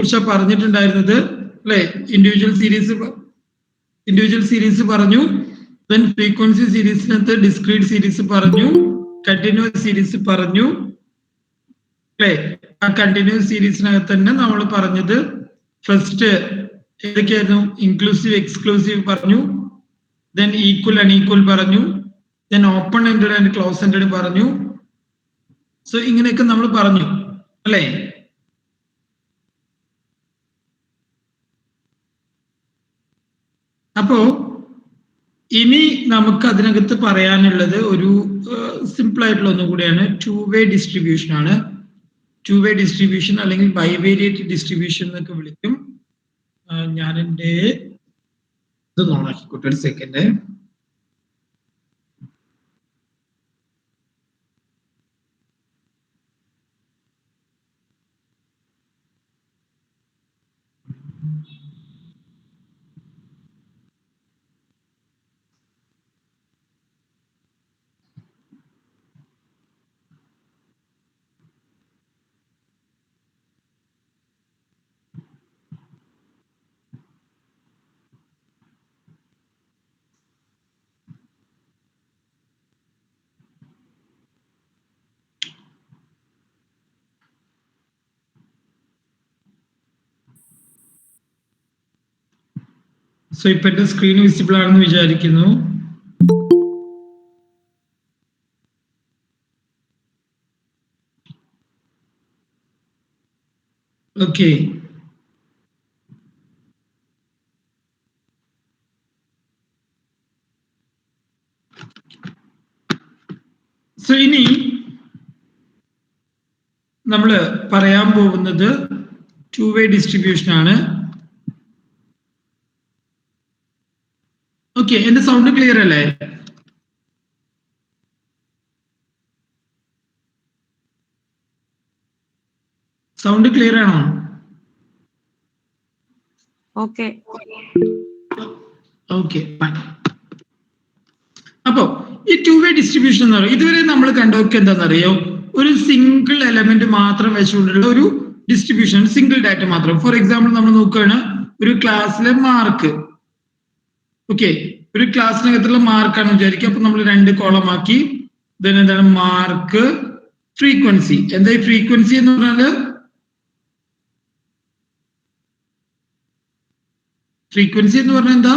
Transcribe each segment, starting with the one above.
കുറിച്ചാണ് പറഞ്ഞിട്ടുണ്ടായിരുന്നത് അല്ലെ? ഇൻഡിവിജ്വൽ സീരീസ് പറഞ്ഞു, ദെൻ ഫ്രീക്വൻസി സീരീസിനകത്ത് ഡിസ്ക്രീറ്റ് സീരീസ് പറഞ്ഞു, കണ്ടിന്യൂസ് സീരീസ് പറഞ്ഞു അല്ലെ? ആ കണ്ടിന്യൂസ് സീരീസിനകത്ത് തന്നെ നമ്മൾ പറഞ്ഞത് ഫസ്റ്റ് ഏതൊക്കെയായിരുന്നു? ഇൻക്ലൂസീവ് എക്സ്ക്ലൂസീവ് പറഞ്ഞു, ദെൻ ഈക്വൽ അൺഈക്വൽ പറഞ്ഞു, then open ended and close ended പറഞ്ഞു. സോ ഇങ്ങനെയൊക്കെ നമ്മൾ പറഞ്ഞു അല്ലെ? അപ്പോ ഇനി നമുക്ക് അതിനകത്ത് പറയാനുള്ളത് ഒരു സിമ്പിൾ ആയിട്ടുള്ള ഒന്നും കൂടിയാണ്, ടു വേ ഡിസ്ട്രിബ്യൂഷൻ ആണ്. ടു വേ ഡിസ്ട്രിബ്യൂഷൻ അല്ലെങ്കിൽ ബൈവേരിയേറ്റ് ഡിസ്ട്രിബ്യൂഷൻ എന്നൊക്കെ വിളിക്കും. ഞാൻ എൻ്റെ ഇത് നോക്കിക്കോട്ടെ ഒരു സെക്കൻഡ്. സോ ഇപ്പൊ എന്റെ സ്ക്രീൻ വിസിബിൾ ആണെന്ന് വിചാരിക്കുന്നു. ഓക്കെ, സോ ഇനി നമ്മൾ പറയാൻ പോകുന്നത് ടു വേ ഡിസ്ട്രിബ്യൂഷൻ ആണ്. ഓക്കെ, എന്റെ സൗണ്ട് ക്ലിയർ അല്ലേ? സൗണ്ട് ക്ലിയർ ആണോ? ഓക്കെ ഓക്കെ, അപ്പോ ഈ ടു വേ ഡിസ്ട്രിബ്യൂഷൻ എന്ന് പറയുന്നത് ഇതുവരെ നമ്മൾ കണ്ടൊക്കെ എന്താണെന്നറിയോ? ഒരു സിംഗിൾ എലമെന്റ് മാത്രം വെച്ചുകൊണ്ടുള്ള ഒരു ഡിസ്ട്രിബ്യൂഷൻ, സിംഗിൾ ഡാറ്റ മാത്രം. ഫോർ എക്സാമ്പിൾ നമ്മൾ നോക്കുകയാണ് ഒരു ക്ലാസ്സിലെ മാർക്ക്. ഓക്കെ, ഒരു ക്ലാസ്സിനകത്തുള്ള മാർക്കാണ് വിചാരിക്കുക. അപ്പൊ നമ്മൾ രണ്ട് കോളം ആക്കി. ദെൻ എന്താണ് മാർക്ക്, ഫ്രീക്വൻസി. എന്താ ഈ ഫ്രീക്വൻസി എന്ന് പറഞ്ഞാല്? ഫ്രീക്വൻസി എന്ന് പറഞ്ഞാൽ എന്താ?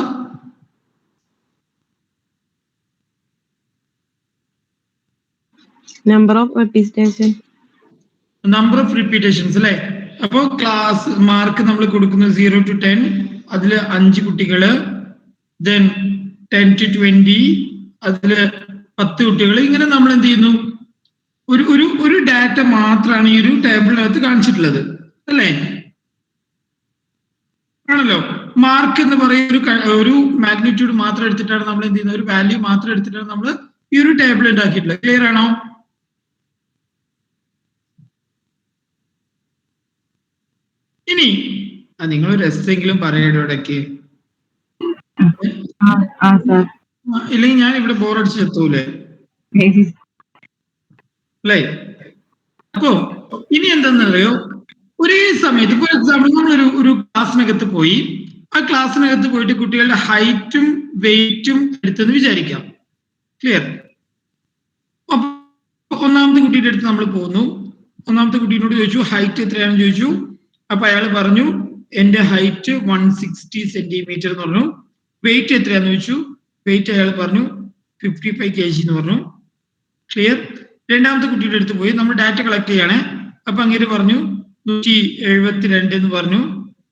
Number of repetition. Number of repetitions അല്ലെ? അപ്പോ ക്ലാസ് മാർക്ക് നമ്മൾ കൊടുക്കുന്നത് 0 to 10, അതില് 5 കുട്ടികള്. ദെൻ 10 to 20, അതില് 10 കുട്ടികൾ. ഇങ്ങനെ നമ്മൾ എന്ത് ചെയ്യുന്നു? ഒരു ഡാറ്റ മാത്രമാണ് ഈ ഒരു ടേബിളിനകത്ത് കാണിച്ചിട്ടുള്ളത് അല്ലേ? ആണല്ലോ. മാർക്ക് എന്ന് പറയുന്ന ഒരു മാഗ്നിറ്റ്യൂഡ് മാത്രം എടുത്തിട്ടാണ് നമ്മൾ എന്ത് ചെയ്യുന്നത്? ഒരു വാല്യൂ മാത്രം എടുത്തിട്ടാണ് നമ്മൾ ഈ ഒരു ടേബിൾ ഉണ്ടാക്കിയിട്ടുള്ളത്. ക്ലിയർ ആണോ? ഇനി നിങ്ങൾ ഒരു എസ്സെങ്കിലും പറയണോ ഇടയ്ക്ക്? ഇല്ലെങ്കിൽ ഞാൻ ഇവിടെ ബോറടിച്ച് എത്തൂലേ അല്ലേ? അപ്പോ ഇനി എന്താണെന്നറിയോ? ഒരേ സമയത്ത് ഫോർ എക്സാമ്പിൾ നമ്മൾ ഒരു ക്ലാസ്സിനകത്ത് പോയി, ആ ക്ലാസ്സിനകത്ത് പോയിട്ട് കുട്ടികളുടെ ഹൈറ്റും വെയിറ്റും എടുത്തെന്ന് വിചാരിക്കാം. ക്ലിയർ? അപ്പൊ ഒന്നാമത്തെ കുട്ടിയുടെ അടുത്ത് നമ്മൾ പോന്നു. ഒന്നാമത്തെ കുട്ടീനോട് ചോദിച്ചു ഹൈറ്റ് എത്രയാണെന്ന് ചോദിച്ചു. അപ്പൊ അയാൾ പറഞ്ഞു എന്റെ ഹൈറ്റ് 160 സെന്റിമീറ്റർ എന്ന് പറഞ്ഞു. വെയിറ്റ് എത്രയാന്ന് ചോദിച്ചു. വെയിറ്റ് അയാൾ പറഞ്ഞു 55 kg എന്ന് പറഞ്ഞു. ക്ലിയർ? രണ്ടാമത്തെ കുട്ടിയുടെ അടുത്ത് പോയി നമ്മൾ ഡാറ്റ കളക്ട് ചെയ്യണേ. അപ്പൊ അങ്ങനെ പറഞ്ഞു 172 എന്ന് പറഞ്ഞു.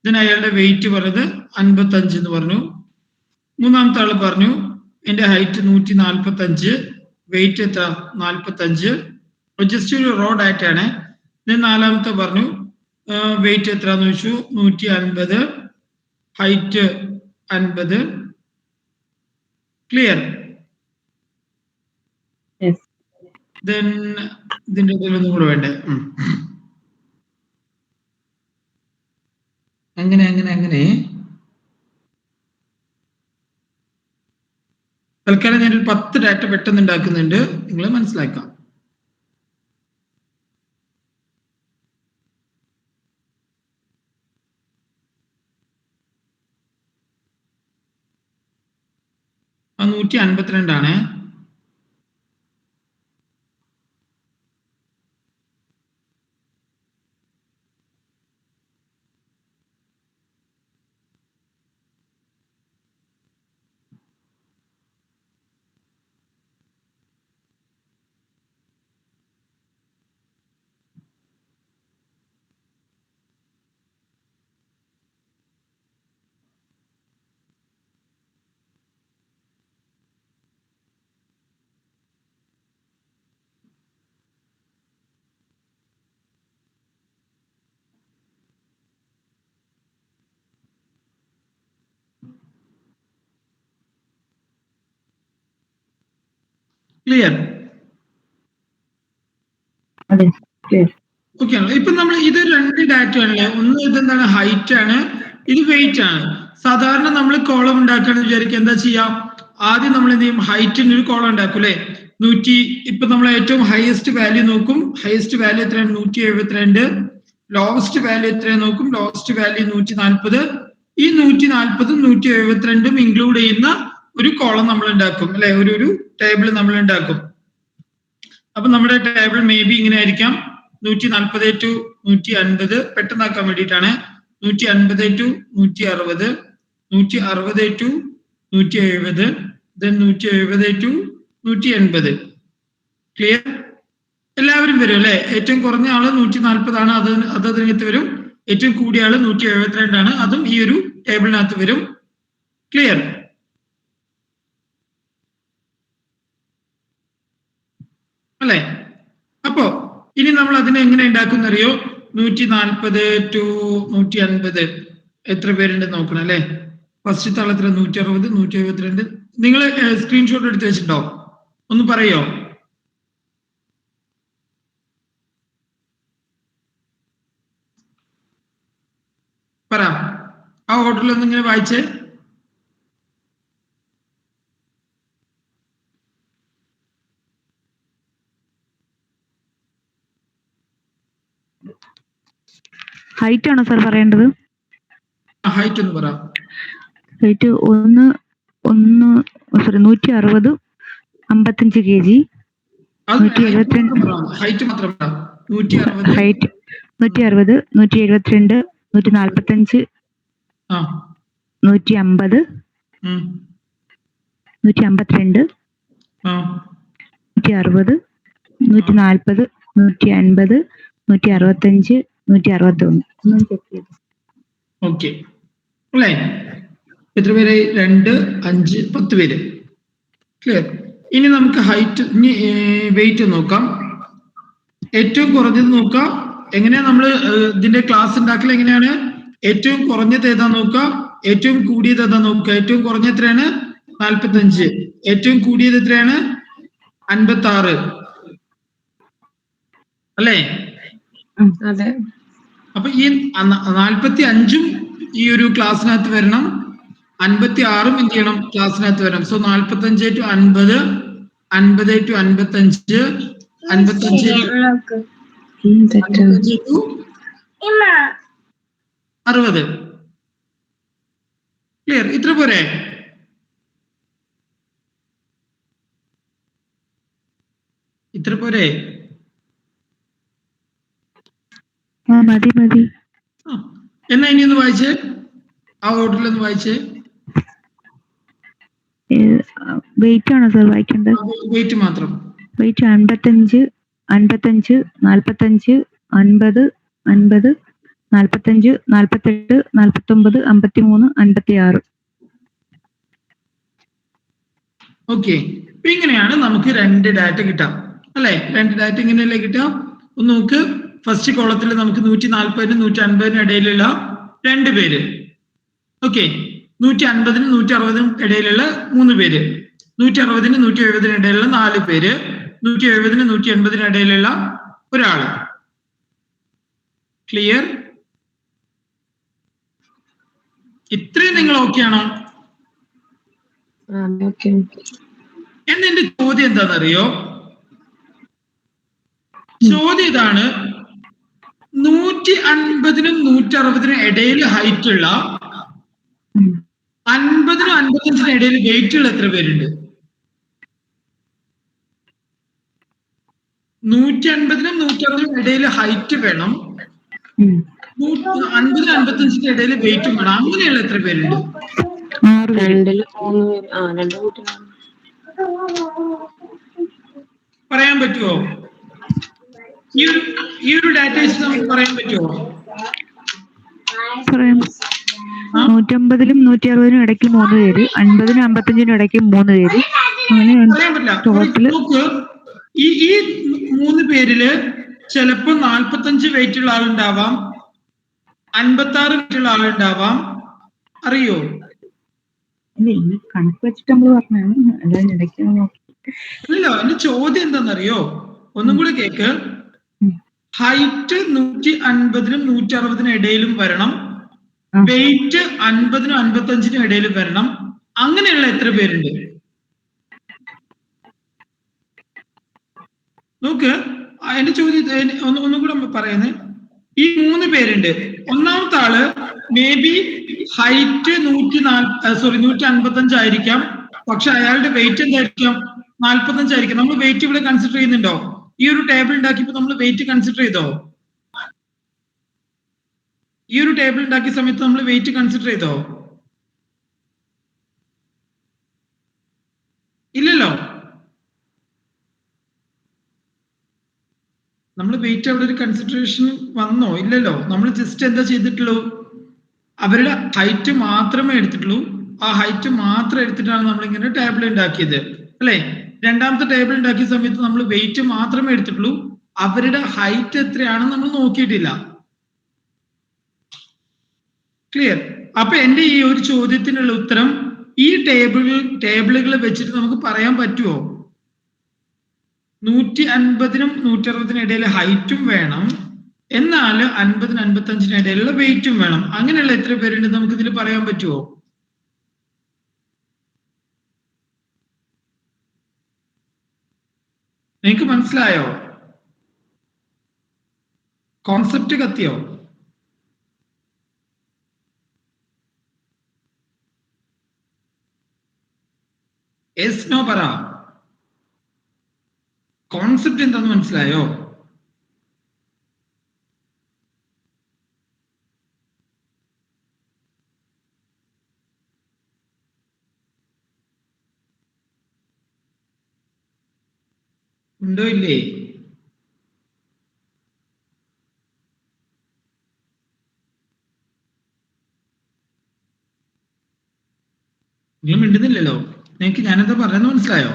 ഇതിന് അയാളുടെ വെയിറ്റ് പറഞ്ഞത് 55 എന്ന് പറഞ്ഞു. മൂന്നാമത്തെ ആള് പറഞ്ഞു എന്റെ ഹൈറ്റ് 145, വെയിറ്റ് എത്ര? 45. ജസ്റ്റ് ഒരു റോ ഡാറ്റ ആണ്. നാലാമത്തെ പറഞ്ഞു വെയിറ്റ് എത്രന്ന് ചോദിച്ചു. 150, ഹൈറ്റ് 50. ക്ലിയർ? ദെൻ ഇതിന്റെ ഇടയിൽ ഒന്നും കൂടെ വേണ്ടേ? അങ്ങനെ അങ്ങനെ അങ്ങനെ തൽക്കാലം ഞാനൊരു 10 ഡാറ്റ പെട്ടെന്ന് ഉണ്ടാക്കുന്നുണ്ട്, നിങ്ങൾ മനസ്സിലാക്കാം. 152 ആണ്. ക്ലിയർ? അതെ, ക്ലിയർ. ഓക്കെ ആണല്ലോ. ഇപ്പൊ നമ്മൾ ഇത് 2 ഡാറ്റ ആണല്ലേ. ഒന്ന് ഇതെന്താണ്, ഹൈറ്റ് ആണ്, ഇത് വെയിറ്റ് ആണ്. സാധാരണ നമ്മൾ കോളം ഉണ്ടാക്കുകയാണെന്ന് വിചാരിക്കുക, എന്താ ചെയ്യാം, ആദ്യം നമ്മൾ എന്ത് ചെയ്യും, ഹൈറ്റിന് ഒരു കോളം ഉണ്ടാക്കും അല്ലെ. ഇപ്പൊ നമ്മൾ ഏറ്റവും ഹയസ്റ്റ് വാല്യൂ നോക്കും. ഹയസ്റ്റ് വാല്യൂ എത്രയാണ്? 172. ലോവസ്റ്റ് വാല്യൂ എത്രയാണ് നോക്കും. Lowest value 140. ഈ 140ഉം 172ഉം ഇൻക്ലൂഡ് ചെയ്യുന്ന ഒരു കോളം നമ്മൾ ഉണ്ടാക്കും അല്ലെ, ഒരു ടേബിൾ നമ്മൾ ഉണ്ടാക്കും. അപ്പൊ നമ്മുടെ ടേബിൾ മേ ബി ഇങ്ങനെ ആയിരിക്കാം. 140 to 150 പെട്ടെന്നാക്കാൻ വേണ്ടിയിട്ടാണ്. 150 to 160, 160 to 170, then 170 to 180. Clear? എല്ലാവരും വരും അല്ലെ. ഏറ്റവും കുറഞ്ഞ ആള് 140 ആണ്, അത് അതിനകത്ത് വരും. ഏറ്റവും കൂടിയ ആള് 172 ആണ്, അതും ഈ ഒരു ടേബിളിനകത്ത് വരും. ക്ലിയർ? അല്ലെ? അപ്പോ ഇനി നമ്മൾ അതിനെ എങ്ങനെ ഉണ്ടാക്കുന്ന അറിയോ? 140 to 150 എത്ര പേരുണ്ട് നോക്കണം അല്ലെ. ഫസ്റ്റ് തളത്തിൽ 160, 172. നിങ്ങൾ സ്ക്രീൻഷോട്ട് എടുത്ത് വെച്ചിട്ടുണ്ടോ? ഒന്ന് പറയോ? പറ, ആ ഓർഡറിൽ ഒന്ന് ഇങ്ങനെ വായിച്ചേ. ഹൈറ്റ് ആണോ സാർ പറയേണ്ടത്? ഹൈറ്റ് ഒന്ന് പറ. Height 160, 55 kg. ഹൈറ്റ് മാത്രം പറ. 160, ഹൈറ്റ് 160, 172, 145, 150, 152, 160, 140, 150, 165, 161. ഓക്കെ അല്ലേ? എത്ര പേര്? 2, 5, 10 പേര്. ക്ലിയർ? ഇനി നമുക്ക് ഹൈറ്റ്, ഇനി വെയിറ്റ് നോക്കാം. ഏറ്റവും കുറഞ്ഞത് നോക്കാം. എങ്ങനെയാ നമ്മൾ ഇതിന്റെ ക്ലാസ് ഉണ്ടാക്കൽ എങ്ങനെയാണ്? ഏറ്റവും കുറഞ്ഞത് ഏതാ നോക്കാം, ഏറ്റവും കൂടിയത് ഏതാ നോക്കുക. ഏറ്റവും കുറഞ്ഞ എത്രയാണ്? 45. ഏറ്റവും കൂടിയത് എത്രയാണ്? 56 അല്ലേ? അതെ. അപ്പൊ ഈ 45ഉം ഈ ഒരു ക്ലാസ്സിനകത്ത് വരണം. 56ഉം എന്ത് ചെയ്യണം? ക്ലാസ്സിനകത്ത് വരണം. So 45 to 50, 50 to 55, 55 to 60. Clear? ഇത്ര പോരെ? ഇത്ര പോരെ? മതി. എന്നാ ഇനി ഒന്ന് വായിച്ചേ, ആ ഓർഡറിൽ ഒന്ന് വായിച്ചേ. വെയിറ്റ് ആണോ സാർ വായിക്കേണ്ടത്? വെയിറ്റ് മാത്രം. വെയിറ്റ് 55, 45, 45, 50, 50, 45, 48, 49, 53, 56. ഓക്കെ. അപ്പൊ ഇങ്ങനെയാണ് നമുക്ക് 2 ഡാറ്റ കിട്ടാം അല്ലെ. 2 ഡാറ്റ ഇങ്ങനെയല്ലേ കിട്ടാം? ഒന്ന് നോക്ക്. ഫസ്റ്റ് കോളത്തിൽ നമുക്ക് 140നും 150നും ഇടയിലുള്ള 2 പേര്. ഓക്കെ. 150നും 160നും ഇടയിലുള്ള 3 പേര്. 160നും 170നും ഇടയിലുള്ള 4 പേര്. 170നും 180നും ഇടയിലുള്ള ഒരാള്. ക്ലിയർ? ഇത്രയും നിങ്ങൾ ഓക്കെ ആണോ? എന്റെ ചോദ്യം എന്താണെന്നറിയോ? ചോദ്യം ഇതാണ്, 150നും 160നും ഇടയിൽ ഹൈറ്റ് ഉള്ള 50നും 55നും ഇടയിൽ വെയിറ്റ് ഉള്ള എത്ര പേരുണ്ട്? 150നും 160നും ഇടയിൽ ഹൈറ്റ് വേണം, 50 55 ഇടയിൽ വെയിറ്റും വേണം. അങ്ങനെയുള്ള എത്ര പേരുണ്ട്? 6 പേര്. 2 പേര്. 2 കൂട്ടിനാണ്. പറയാൻ പറ്റുമോ? ഈ ഒരു ഡാറ്റ വെച്ച് നമുക്ക് പറയാൻ പറ്റുമോ? പറയാം. 150നും 160നും ഇടയ്ക്ക് 3 പേര്, 50നും 55നും ഇടയ്ക്ക് 3 പേര്, അങ്ങനെ പറയാൻ പറ്റില്ല. ടോട്ടല് നോക്ക്, ഈ 3 പേരില് ചിലപ്പോ 45 വെയിറ്റ് ഉള്ള ആളുണ്ടാവാം, 56 വെയിറ്റ് ഉള്ള ആളുണ്ടാവാം. അറിയോ? ഈ കണക്ക് വെച്ചിട്ട് നമ്മൾ പറഞ്ഞാണ്, അല്ലാതെ ഇടയ്ക്ക് നോക്കി. അല്ലല്ലോ, എന്റെ ചോദ്യം എന്താണെന്നറിയോ? ഒന്നും കൂടി കേക്ക്. ഹൈറ്റ് 150നും 160നും ഇടയിലും വരണം, വെയിറ്റ് 50നും 55നും ഇടയിലും വരണം. അങ്ങനെയുള്ള എത്ര പേരുണ്ട്? നോക്ക്, എന്റെ ചോദ്യം ഒന്നും കൂടെ പറയുന്നേ. ഈ 3 പേരുണ്ട്. ഒന്നാമത്തെ ആള് മേ ബി ഹൈറ്റ് 155 ആയിരിക്കാം, പക്ഷെ അയാളുടെ വെയിറ്റ് എന്തായിരിക്കാം? 45 ആയിരിക്കും. നമ്മൾ വെയിറ്റ് ഇവിടെ കൺസിഡർ ചെയ്യുന്നുണ്ടോ? ഈ ഒരു ടേബിൾ ഉണ്ടാക്കിയപ്പോ നമ്മൾ വെയിറ്റ് കൺസിഡർ ചെയ്തോ? ഈ ഒരു ടേബിൾ ഉണ്ടാക്കിയ സമയത്ത് നമ്മൾ വെയിറ്റ് കൺസിഡർ ചെയ്തോ? ഇല്ലല്ലോ. നമ്മൾ വെയിറ്റ് അവിടെ ഒരു കൺസിഡറേഷൻ വന്നോ? ഇല്ലല്ലോ. നമ്മൾ ജസ്റ്റ് എന്താ ചെയ്തിട്ടുള്ളൂ? അവരുടെ ഹൈറ്റ് മാത്രമേ എടുത്തിട്ടുള്ളൂ. ആ ഹൈറ്റ് മാത്രം എടുത്തിട്ടാണ് നമ്മൾ ഇങ്ങനെ ടേബിൾ ഉണ്ടാക്കിയത്, അല്ലെ? രണ്ടാമത്തെ ടേബിൾ ഉണ്ടാക്കിയ സമയത്ത് നമ്മൾ വെയിറ്റ് മാത്രമേ എടുത്തിട്ടുള്ളൂ, അവരുടെ ഹൈറ്റ് എത്രയാണെന്ന് നമ്മൾ നോക്കിയിട്ടില്ല. ക്ലിയർ? അപ്പൊ എന്റെ ഈ ഒരു ചോദ്യത്തിനുള്ള ഉത്തരം ഈ ടേബിളുകൾ വെച്ചിട്ട് നമുക്ക് പറയാൻ പറ്റുമോ? 150നും 160നും ഇടയിൽ ഹൈറ്റും വേണം, എന്നാൽ 50നും 55നും ഇടയിലുള്ള വെയിറ്റും വേണം. അങ്ങനെയുള്ള എത്ര പേരുണ്ട് നമുക്ക് ഇതിൽ പറയാൻ പറ്റുമോ? നിങ്ങൾക്ക് മനസ്സിലായോ? കോൺസെപ്റ്റ് കത്തിയോ? യെസ് നോ പറ. കോൺസെപ്റ്റ് എന്താന്ന് മനസ്സിലായോ? ഉണ്ടോ ഇല്ലേ? നിങ്ങൾ മിണ്ടുന്നില്ലല്ലോ. നിങ്ങൾക്ക് ഞാനെന്താ പറയുന്നത് മനസ്സിലായോ?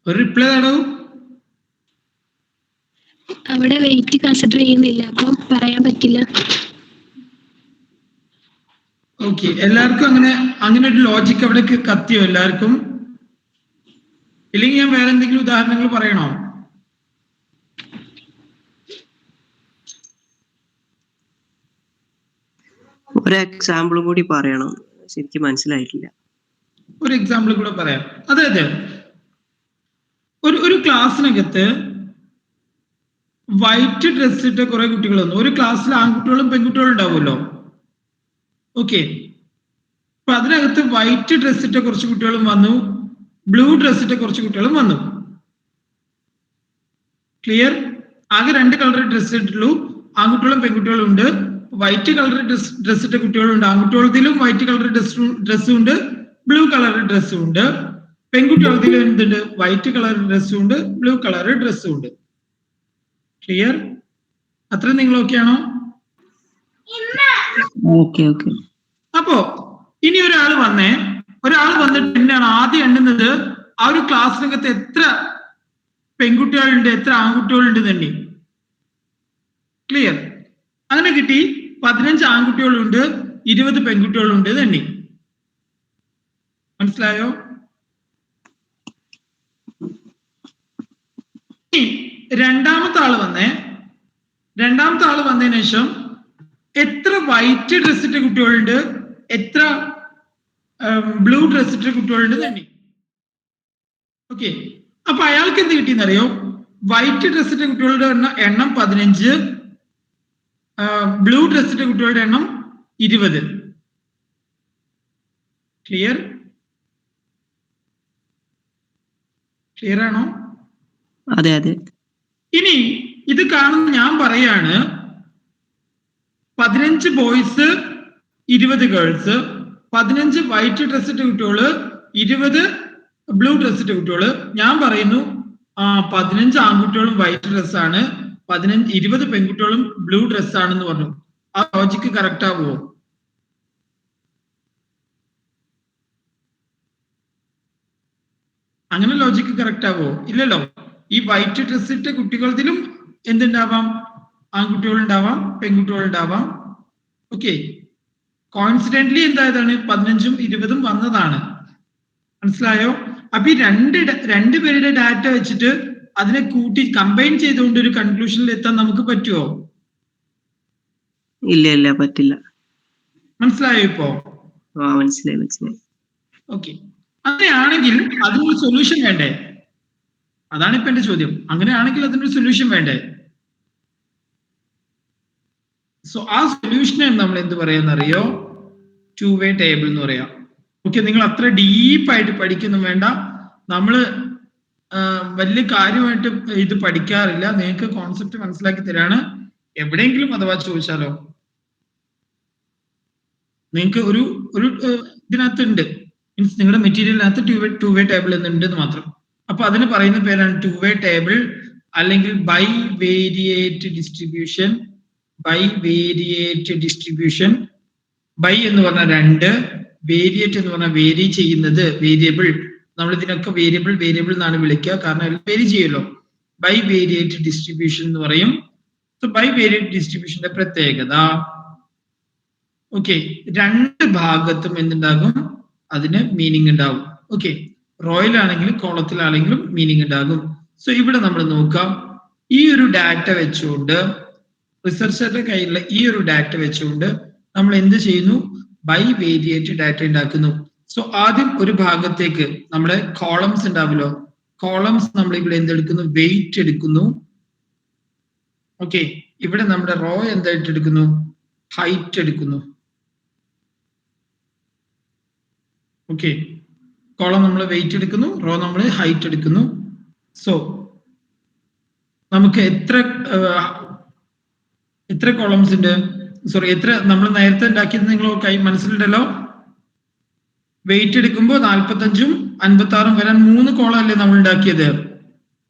ഒരു റിപ്ലൈ തടൂ. അവിടെ വെയിറ്റ് കൺസിഡർ ചെയ്യുന്നില്ല, അപ്പൊ പറയാൻ പറ്റില്ല. ഓക്കെ, എല്ലാവർക്കും അങ്ങനെ ഒരു ലോജിക് അവിടെ കത്തിയോ എല്ലാവർക്കും? ഇല്ലെങ്കിൽ ഞാൻ വേറെ എന്തെങ്കിലും ഉദാഹരണങ്ങൾ പറയണോ? ഒരു എക്സാമ്പിൾ കൂടി പറയണം, ശരിക്കും മനസ്സിലായിട്ടില്ല. ഒരു എക്സാമ്പിൾ കൂടെ പറയാം. അതായത് ഒരു ക്ലാസ്സിനകത്ത് വൈറ്റ് ഡ്രസ് ഇട്ട കുറെ കുട്ടികൾ വന്നു. ഒരു ക്ലാസ്സിൽ ആൺകുട്ടികളും പെൺകുട്ടികളും ഉണ്ടാവുമല്ലോ. ഓക്കെ, അപ്പൊ അതിനകത്ത് വൈറ്റ് ഡ്രസ് ഇട്ട കുറച്ച് കുട്ടികളും വന്നു, ബ്ലൂ ഡ്രസ് ഇട്ട കുറച്ച് കുട്ടികളും വന്നു. ക്ലിയർ? ആകെ 2 കളർ ഡ്രസ് ഇട്ടുള്ളൂ. ആൺകുട്ടികളും പെൺകുട്ടികളും ഉണ്ട്. വൈറ്റ് കളർ ഡ്രസ് ഇട്ട കുട്ടികളുണ്ട്, ആൺകുട്ടികളതിലും വൈറ്റ് കളർ ഡ്രസ്സും ഉണ്ട്, ബ്ലൂ കളർ ഡ്രസ്സും ഉണ്ട്. പെൺകുട്ടികളതിലും എന്തുണ്ട്? വൈറ്റ് കളർ ഡ്രസ്സും ഉണ്ട്, ബ്ലൂ കളർ ഡ്രസ്സും ഉണ്ട്. ക്ലിയർ? അത്ര നിങ്ങൾ ഓക്കെയാണോ? അപ്പോ ഇനി ഒരാൾ വന്നിട്ട് എന്നാണ് ആദ്യം എണ്ണുന്നത്? ആ ഒരു ക്ലാസ്സിനകത്ത് എത്ര പെൺകുട്ടികളുണ്ട്, എത്ര ആൺകുട്ടികളുണ്ട് തന്നെ. ക്ലിയർ? അങ്ങനെ കിട്ടി 15 ആൺകുട്ടികളുണ്ട്, 20 പെൺകുട്ടികളുണ്ട് തന്നെ. മനസ്സിലായോ? രണ്ടാമത്തെ ആള് വന്നതിന് ശേഷം എത്ര വൈറ്റ് ഡ്രസ് ഇട്ട കുട്ടികളുണ്ട്, എത്ര ബ്ലൂ ഡ്രസ് ഇട്ട കുട്ടികളുണ്ട് തന്നെ. ഓക്കെ, അപ്പൊ അയാൾക്ക് എന്ത് കിട്ടിയെന്നറിയോ? വൈറ്റ് ഡ്രസ് ഇട്ട കുട്ടികളുടെ എണ്ണം 15, ബ്ലൂ ഡ്രസ്സിന്റെ കുട്ടികളുടെ എണ്ണം 20. ക്ലിയർ ആണോ? അതെ അതെ. ഇനി ഇത് കാണുന്ന ഞാൻ പറയാണ് 15 ബോയ്സ് 20 ഗേൾസ്, 15 വൈറ്റ് ഡ്രസ്സിന്റെ കുട്ടികള്, 20 ബ്ലൂ ഡ്രസ്സിന്റെ കുട്ടികള്. ഞാൻ പറയുന്നു 15 ആൺകുട്ടികളും വൈറ്റ് ഡ്രസ്സാണ്, 20 പെൺകുട്ടികളും ബ്ലൂ ഡ്രസ്സാണെന്ന് പറഞ്ഞു. ആ ലോജിക്ക് കറക്റ്റ് ആവുമോ? അങ്ങനെ ലോജിക്ക് കറക്റ്റ് ആവോ? ഇല്ലല്ലോ. ഈ വൈറ്റ് ഡ്രസ് ഇട്ട കുട്ടികളിലും എന്തുണ്ടാവാം? ആൺകുട്ടികളുണ്ടാവാം, പെൺകുട്ടികളുണ്ടാവാം. ഓക്കെ, കോൺസിഡന്റ്ലി എന്തായതാണ്? 15ഉം 20ഉം വന്നതാണ്. മനസ്സിലായോ? അപ്പൊ ഈ രണ്ട് പേരുടെ ഡാറ്റ വെച്ചിട്ട് അതിനെ കൂട്ടി കമ്പൈൻ ചെയ്തുകൊണ്ട് ഒരു കൺക്ലൂഷനിൽ എത്താൻ നമുക്ക് പറ്റുമോ? ഇല്ല പറ്റില്ല. മനസ്സിലായോ ഇപ്പോ? മനസ്സിലായി. ഓക്കെ, അങ്ങനെയാണെങ്കിൽ അതിനൊരു സൊല്യൂഷൻ വേണ്ടേ? അതാണ് ഇപ്പൊ എന്റെ ചോദ്യം. അങ്ങനെയാണെങ്കിൽ അതിനൊരു സൊല്യൂഷൻ വേണ്ടേ? സോ ആ സൊല്യൂഷനെ നമ്മൾ എന്ത് പറയാന്നറിയോ? 2-way ടേബിൾ എന്ന് പറയാം. ഓക്കെ, നിങ്ങൾ അത്ര ഡീപ്പായിട്ട് പഠിക്കൊന്നും വേണ്ട. നമ്മള് വലിയ കാര്യമായിട്ട് ഇത് പഠിക്കാറില്ല. നിങ്ങൾക്ക് കോൺസെപ്റ്റ് മനസ്സിലാക്കി തരാണ്. എവിടെയെങ്കിലും അഥവാ ചോദിച്ചാലോ, നിങ്ങൾക്ക് ഒരു ഇതിനകത്ത് ഉണ്ട്, മീൻസ് നിങ്ങളുടെ മെറ്റീരിയലിനകത്ത് 2-way ടേബിൾ എന്നുണ്ട് എന്ന് മാത്രം. അപ്പൊ അതിന് പറയുന്ന പേരാണ് 2-way ടേബിൾ, അല്ലെങ്കിൽ ബൈവേരിയേറ്റ് ഡിസ്ട്രിബ്യൂഷൻ. ബൈ എന്ന് പറഞ്ഞാൽ 2, വേരിയേറ്റ് എന്ന് പറഞ്ഞാൽ വേരി ചെയ്യുന്നത്, വേരിയബിൾ. നമ്മൾ ഇതിനൊക്കെ വേരിയബിൾ എന്നാണ് വിളിക്കുക, കാരണം എല്ലാം വേരി ചെയ്യുമല്ലോ. ബൈവേരിയേറ്റ് ഡിസ്ട്രിബ്യൂഷൻ എന്ന് പറയും. സോ ബൈവേരിയേറ്റ് ഡിസ്ട്രിബ്യൂഷന്റെ പ്രത്യേകത, ഓക്കെ, രണ്ട് ഭാഗത്തും എന്തുണ്ടാകും? അതിന് മീനിങ് ഉണ്ടാവും. ഓക്കെ, റോയിലാണെങ്കിലും കോളത്തിലാണെങ്കിലും മീനിങ് ഉണ്ടാകും. സോ ഇവിടെ നമ്മൾ നോക്കാം, ഈ ഒരു ഡാറ്റ വെച്ചുകൊണ്ട്, റിസർച്ചറുടെ കയ്യിലുള്ള ഈ ഒരു ഡാറ്റ വെച്ചുകൊണ്ട് നമ്മൾ എന്ത് ചെയ്യുന്നു? ബൈവേരിയേറ്റ് ഡാറ്റ ഉണ്ടാക്കുന്നു. സോ ആദ്യം ഒരു ഭാഗത്തേക്ക് നമ്മുടെ കോളംസ് ഉണ്ടാവുമല്ലോ, കോളംസ് നമ്മൾ ഇവിടെ എന്തെടുക്കുന്നു? വെയിറ്റ് എടുക്കുന്നു. ഓക്കെ, ഇവിടെ നമ്മുടെ റോ എന്തായിട്ട് എടുക്കുന്നു? ഹൈറ്റ് എടുക്കുന്നു. ഓക്കെ, കോളം നമ്മൾ വെയിറ്റ് എടുക്കുന്നു, റോ നമ്മൾ ഹൈറ്റ് എടുക്കുന്നു. സോ നമുക്ക് എത്ര കോളംസ് ഉണ്ട്? സോറി, നമ്മൾ നേരത്തെ ഉണ്ടാക്കിയത് നിങ്ങൾ കൈ മനസ്സിലുണ്ടല്ലോ. വെയിറ്റ് എടുക്കുമ്പോൾ 45ഉം 56ഉം വരാൻ 3 കോളം അല്ലേ നമ്മൾ ഉണ്ടാക്കിയത്?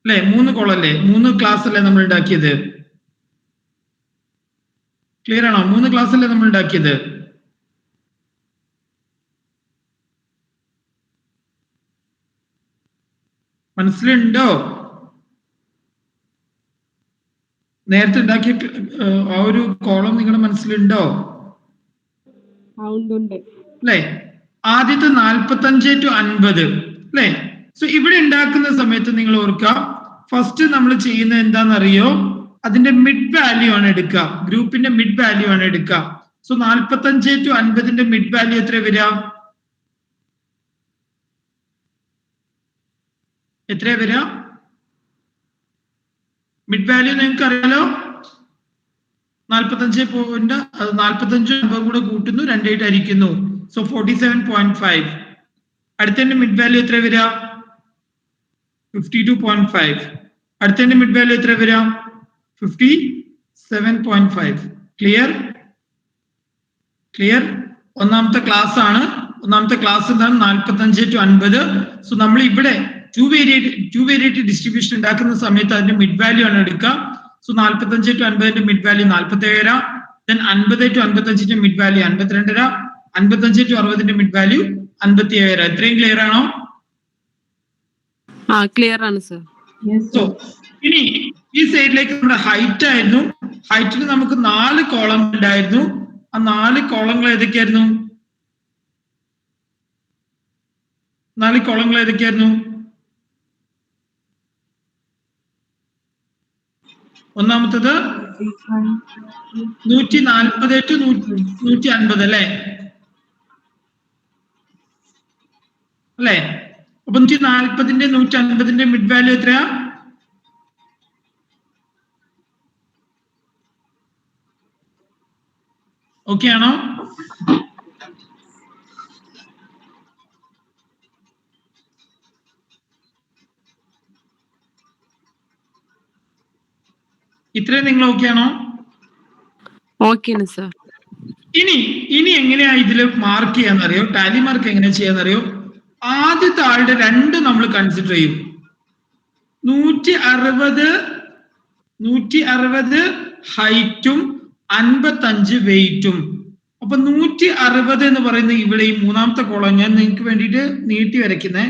അല്ലെ, 3 കോളം അല്ലേ? 3 ക്ലാസ് അല്ലേ നമ്മൾ ഉണ്ടാക്കിയത്? ക്ലിയർ ആണോ? 3 ക്ലാസ് അല്ലേ നമ്മൾ ഉണ്ടാക്കിയത്? മനസ്സിലുണ്ടോ? നേരത്തെ ഉണ്ടാക്കിയ ആ ഒരു കോളം നിങ്ങളുടെ മനസ്സിലുണ്ടോ? അല്ലെ, ആദ്യത്തെ 45 to 50 അല്ലെ? സോ ഇവിടെ ഉണ്ടാക്കുന്ന സമയത്ത് നിങ്ങൾ ഓർക്കുക, ഫസ്റ്റ് നമ്മൾ ചെയ്യുന്നത് എന്താണെന്നറിയോ? അതിന്റെ മിഡ് വാല്യൂ ആണ് എടുക്കുക, ഗ്രൂപ്പിന്റെ മിഡ് വാല്യൂ ആണ് എടുക്കുക. സോ 45 to 50ന്റെ മിഡ് വാല്യൂ എത്ര വരിക? മിഡ് വാല്യൂ നിങ്ങൾക്ക് അറിയാലോ. 45 പോയിന്റ് 45 കൂടെ കൂട്ടുന്നു, 2 ഹരിക്കുന്നു. സോ 47.5. അടുത്തതിന്റെ മിഡ് വാല്യൂ എത്ര വരിക? 52.5. അടുത്തതിന്റെ മിഡ് വാല്യൂ എത്ര വരിക? 57.5. ക്ലിയർ? ഒന്നാമത്തെ ക്ലാസ് ആണ്. ഒന്നാമത്തെ ക്ലാസ് എന്താണ്? 45 to 50. സോ നമ്മൾ ഇവിടെ ടു വേരിയേറ്റ് ഡിസ്ട്രിബ്യൂഷൻ ഉണ്ടാക്കുന്ന സമയത്ത് അതിന്റെ മിഡ് വാല്യൂ ആണ് എടുക്കുക. സോ 45 to 50ന്റെ മിഡ് വാല്യൂ 47. ദെൻ 50 to 55ന്റെ മിഡ് വാല്യൂ 52. 55 to 60ന്റെ മിഡ് വാല്യൂ 57. ഇത്രയും ക്ലിയർ ആണോ? ക്ലിയർ ആണ് സർ. സോ ഇനി ഈ സൈഡിലേക്ക് നമ്മുടെ ഹൈറ്റ് ആയിരുന്നു. ഹൈറ്റിൽ നമുക്ക് 4 കോളം ഉണ്ടായിരുന്നു. ആ 4 കോളങ്ങൾ ഏതൊക്കെയായിരുന്നു? 4 കോളങ്ങൾ ഏതൊക്കെയായിരുന്നു? ഒന്നാമത്തത് 140 to 150 അല്ലേ? അപ്പൊ 140ന്റെ 150ന്റെ മിഡ് വാല്യൂ എത്രയാ? ഓക്കെ ആണോ? ഇത്രയും നിങ്ങൾ ഓക്കെ ആണോ? ഓക്കെയാണ് സർ. ഇനി എങ്ങനെയാ ഇതില് മാർക്ക് ചെയ്യാന്നറിയോ? ടാലി മാർക്ക് എങ്ങനെയാ ചെയ്യാന്നറിയോ? ആദ്യത്തെ ആളുടെ 2 നമ്മൾ കൺസിഡർ ചെയ്യും. 160 ഹൈറ്റും 55 വെയിറ്റും. അപ്പൊ 160 എന്ന് പറയുന്ന ഇവിടെ ഈ മൂന്നാമത്തെ കോളം ഞാൻ നിങ്ങൾക്ക് വേണ്ടിയിട്ട് നീട്ടി വരയ്ക്കുന്നേ.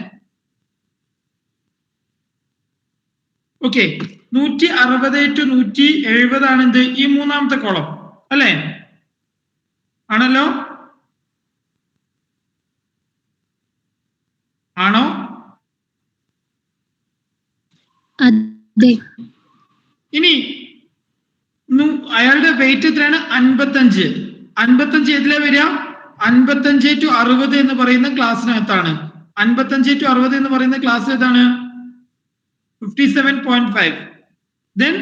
ഓക്കെ, 160 to 170 ആണ് എന്ത് ഈ മൂന്നാമത്തെ കോളം അല്ലേ? ആണല്ലോ? ആണോ? അതെ. ഇനി അയാളുടെ വെയിറ്റ് എത്രയാണ്? 55. 55 ഏതിലാ വരിക? 55 to 60 എന്ന് പറയുന്ന ക്ലാസ്സിനകത്താണ്. 55 to 60 എന്ന് പറയുന്ന ക്ലാസ് ഏതാണ്? 57.5. ദെൻ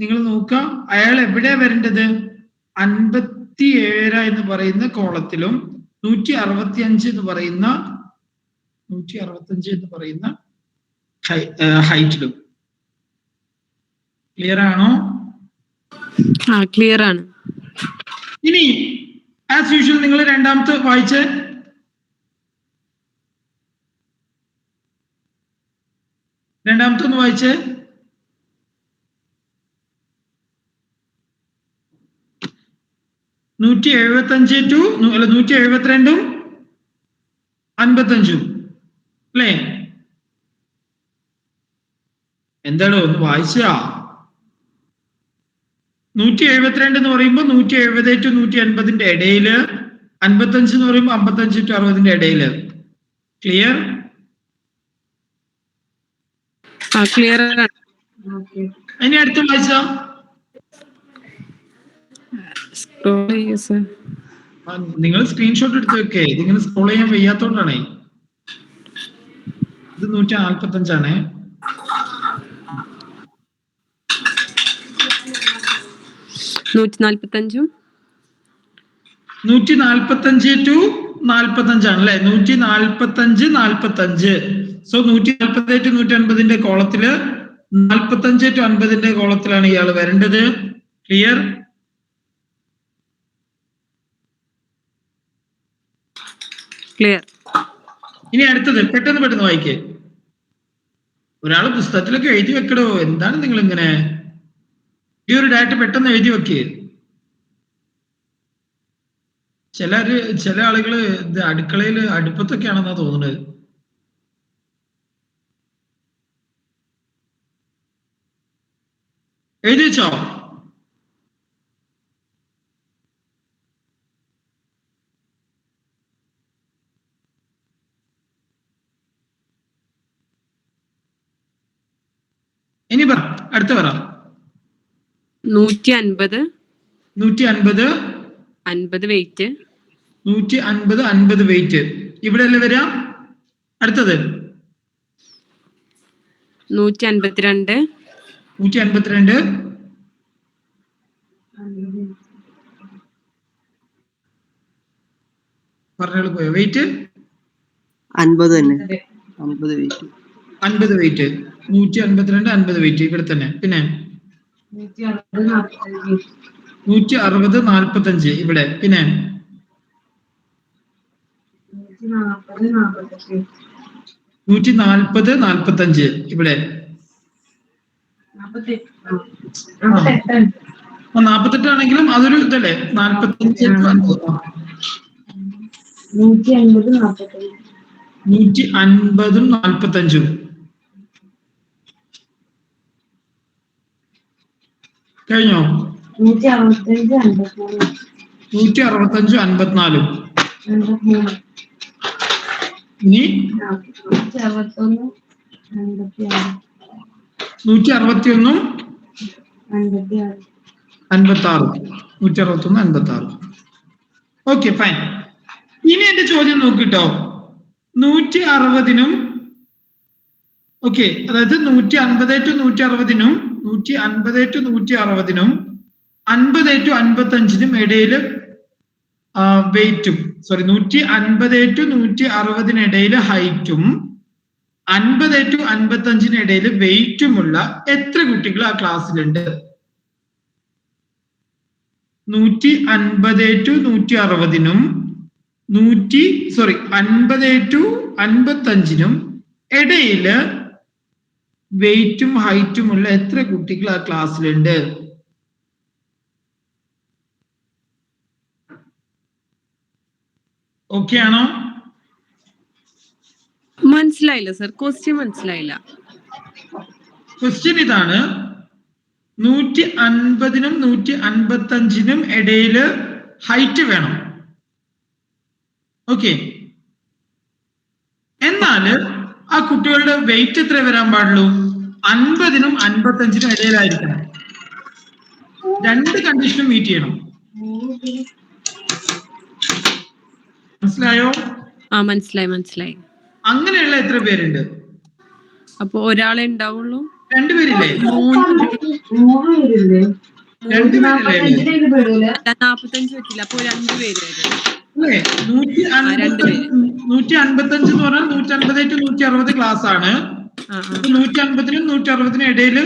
നിങ്ങൾ നോക്കുക, അയാൾ എവിടെയാ വരേണ്ടത്? 57 എന്ന് പറയുന്ന കോളത്തിലും 165 എന്ന് പറയുന്ന ഹൈറ്റിലും. ക്ലിയർ ആണോ? ക്ലിയർ ആണ്. ഇനി ആസ് യൂഷ്വൽ നിങ്ങൾ രണ്ടാമത്തെ വായിച്ചേ. രണ്ടാമത്തെ ഒന്ന് വായിച്ചേ. നൂറ്റി 172 55 അല്ലേ? എന്താണോ ഒന്ന് വായിച്ചാ? 172 എന്ന് പറയുമ്പോ 170 to 180 ഇടയില്, 55 എന്ന് പറയുമ്പോ 55 to 60 ഇടയില്. ക്ലിയർ? ക്ലിയർ. ഇനി അടുത്ത വായിച്ചാ. നിങ്ങൾ സ്ക്രീൻഷോട്ട് എടുത്ത് വെക്കേ. ഇതിങ്ങനെ സ്ക്രോൾ ചെയ്യാൻ വയ്യാത്തോണ്ടാണേ. ഇത് 145 ആണേ. 145 to 45 ആണല്ലേ? 145 45. സോ 140 to 180 കോളത്തില് 45 to 50 കോളത്തിലാണ് ഇയാൾ വരേണ്ടത്. ക്ലിയർ? ക്ലിയർ. ഇനി അടുത്തത് പെട്ടെന്ന് വായിക്കേ. ഒരാള് പുസ്തകത്തിലൊക്കെ എഴുതി വെക്കടോ. എന്താണ് നിങ്ങൾ ഇങ്ങനെ? ഈ ഒരു ഡാറ്റ പെട്ടെന്ന് എഴുതി വെക്കേ. ചില ആളുകള് ഇത് അടുക്കളയില് അടുപ്പത്തൊക്കെയാണെന്നാ തോന്നുന്നത്. എഴുതി വെച്ചോ? ഇനി പറ, അടുത്ത പറ. 150 50 വെയിറ്റ്. 150 വെയിറ്റ് ഇവിടെ അല്ലേ വരിക? അടുത്തത് 152 പറഞ്ഞോളൂ. പോയോ? വെയിറ്റ് 50 തന്നെ. 50 വെയിറ്റ്. 50 വെയിറ്റ്. 152 50 വെയിറ്റ് ഇവിടെ തന്നെ. പിന്നെ 160 45 ഇവിടെ. പിന്നെ 140 45 ഇവിടെ. 48 ആണെങ്കിലും അതൊരു ഇതല്ലേ? 45 150 45 കഴിഞ്ഞോ? 165 54. ഇനി 161 56. 161 56. Okay, fine. ഇനി എന്റെ ചോദ്യം നോക്കിട്ടോ. 160 ഓക്കെ, അതായത് 150 to 160 150 to 160 50 to 55 ഇടയില് വെയിറ്റും 150 to 160 ഹൈറ്റും 50 to 55 വെയിറ്റുമുള്ള എത്ര കുട്ടികൾ ആ ക്ലാസ്സിലുണ്ട്? 150 to 160 50 to 55 ഇടയില് വെയിറ്റും ഹൈറ്റുമുള്ള എത്ര കുട്ടികൾ ആ ക്ലാസ്സിലുണ്ട്? ഓക്കെ ആണോ? മനസ്സിലായില്ല സർ, ക്വസ്റ്റ്യൻ മനസ്സിലായില്ല. ക്വസ്റ്റ്യൻ ഇതാണ്, 150 നും 155 ഇടയില് ഹൈറ്റ് വേണം. ഓക്കെ, എന്നാല് ആ കുട്ടികളുടെ വെയിറ്റ് എത്ര വരാൻ പാടുള്ളൂ? 50 നും 55 ഇടയിലായിരിക്കണം. രണ്ട് കണ്ടീഷനും മീറ്റ് ചെയ്യണം. മനസ്സിലായോ? മനസ്സിലായി. അങ്ങനെയുള്ള എത്ര പേരുണ്ട്? അപ്പൊ ഒരാളെ ഉണ്ടാവുള്ളൂ? രണ്ടുപേരില്ലേ? 45 പറ്റില്ല, അപ്പൊ 2 പേര് വരും അല്ലേ? 155 എന്ന് പറഞ്ഞാൽ 150 to 160 ക്ലാസ് ആണ്. 150 നും 160 ഇടയില്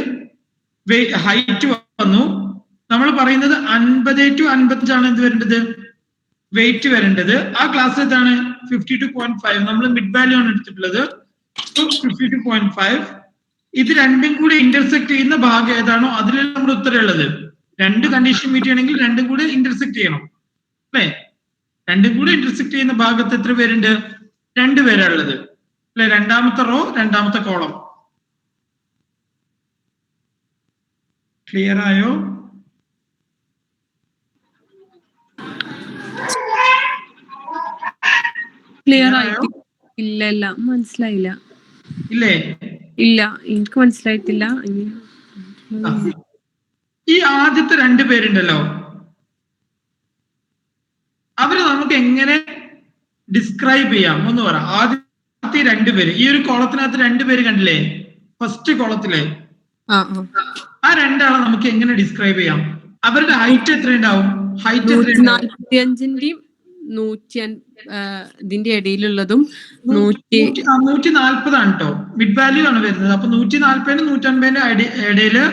ഹൈറ്റ് വന്നു. നമ്മൾ പറയുന്നത് 50 to 55 ആണ് എന്ത് വരേണ്ടത്? വെയിറ്റ് വരേണ്ടത്. ആ ക്ലാസ് ഏതാണ്? 52.5. നമ്മൾ മിഡ് വാല്യൂ ആണ് എടുത്തിട്ടുള്ളത്. 52.5. ഇത് രണ്ടും കൂടെ ഇന്റർസെക്ട് ചെയ്യുന്ന ഭാഗം ഏതാണോ അതിലാണ് നമ്മുടെ ഉത്തരം ഉള്ളത്. രണ്ട് കണ്ടീഷൻ മീറ്റ് ചെയ്യണമെങ്കിൽ രണ്ടും കൂടെ ഇന്റർസെക്ട് ചെയ്യണം അല്ലേ? രണ്ടും കൂടെ ഇന്റർസെക്ട് ചെയ്യുന്ന ഭാഗത്ത് എത്ര പേരുണ്ട്? 2 പേരാണുള്ളത് അല്ലെ? രണ്ടാമത്തെ റോ, രണ്ടാമത്തെ കോളം. ക്ലിയർ ആയോ? ക്ലിയർ ആയിട്ട് ഇല്ല, മനസ്സിലായില്ല. ഇല്ലേ? ഇല്ല, എനിക്ക് മനസ്സിലായിട്ടില്ല. ഈ ആദ്യത്തെ 2 പേരുണ്ടല്ലോ, അവര് നമുക്ക് എങ്ങനെ ഡിസ്ക്രൈബ് ചെയ്യാം ഒന്ന് പറ. ആദ്യത്തെ 2 പേര്, ഈ ഒരു കോളത്തിനകത്ത് 2 പേര് കണ്ടില്ലേ? ഫസ്റ്റ് കോളത്തിലെ ആ 2 ആളെ നമുക്ക് എങ്ങനെ ഡിസ്ക്രൈബ് ചെയ്യാം? അവരുടെ ഹൈറ്റ് എത്ര ഉണ്ടാവും? ഹൈറ്റ് 145 ഇതിന്റെ ഇടയിലുള്ളതും 140 ആണ് കേട്ടോ. മിഡ് വാല്യൂ ആണ് വരുന്നത്. അപ്പൊ 140 150 ഇടയില്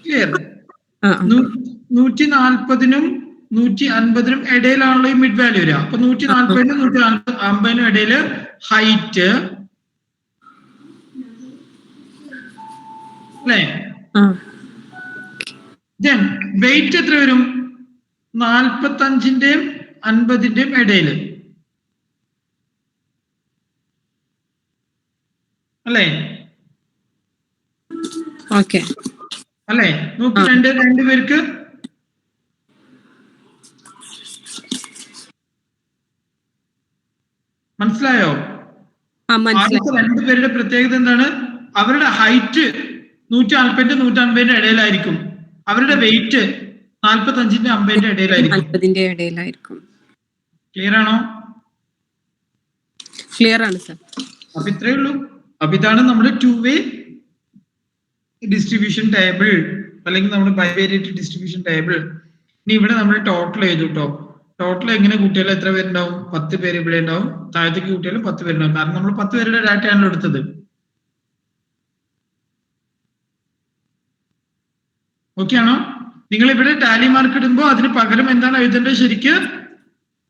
ക്ലിയർ? 140 നും 150 ഇടയിലാണല്ലോ ഈ മിഡ് വാല്യൂ വരിക. അപ്പൊ 140 150 ഇടയില് ഹൈറ്റ് അല്ലേ? വെയിറ്റ് എത്ര വരും? 45 50 ഇടയില് അല്ലേ? ഓക്കെ അല്ലേ? നോക്ക്, 2 പേർക്ക് മനസ്സിലായോ? ആദ്യത്തെ 2 പേരുടെ പ്രത്യേകത എന്താണ്? അവരുടെ ഹൈറ്റ് 140 150 ഇടയിലായിരിക്കും. അവരുടെ വെയിറ്റ് 45 50 ഇടയിലായിരിക്കും. ക്ലിയർ ആണോ? ക്ലിയർ ആണ് സർ. അപ്പൊ ഇത്രയേ ഉള്ളൂ. അപ്പൊ ഇതാണ് നമ്മുടെ 2-വേ ഡിസ്ട്രിബ്യൂഷൻ ടേബിൾ അല്ലെങ്കിൽ നമ്മുടെ ബൈവേരിയറ്റ് ഡിസ്ട്രിബ്യൂഷൻ ടേബിൾ. ഇനി ഇവിടെ നമ്മൾ ടോട്ടൽ ചെയ്തു കേട്ടോ. ടോട്ടൽ എങ്ങനെ കൂട്ടിയാലും എത്ര പേരുണ്ടാവും? 10 പേര് ഇവിടെ ഉണ്ടാവും. താഴത്തേക്ക് കൂട്ടിയാലും 10 പേരുണ്ടാവും. കാരണം നമ്മൾ 10 പേരുടെ ഡാറ്റയാണല്ലോ എടുത്തത്. ഓക്കെ ആണോ? നിങ്ങൾ ഇവിടെ ടാലി മാർക്ക് ഇടുമ്പോൾ അതിന് പകരം എന്താണ് എഴുതേണ്ടത്? ശരിക്ക്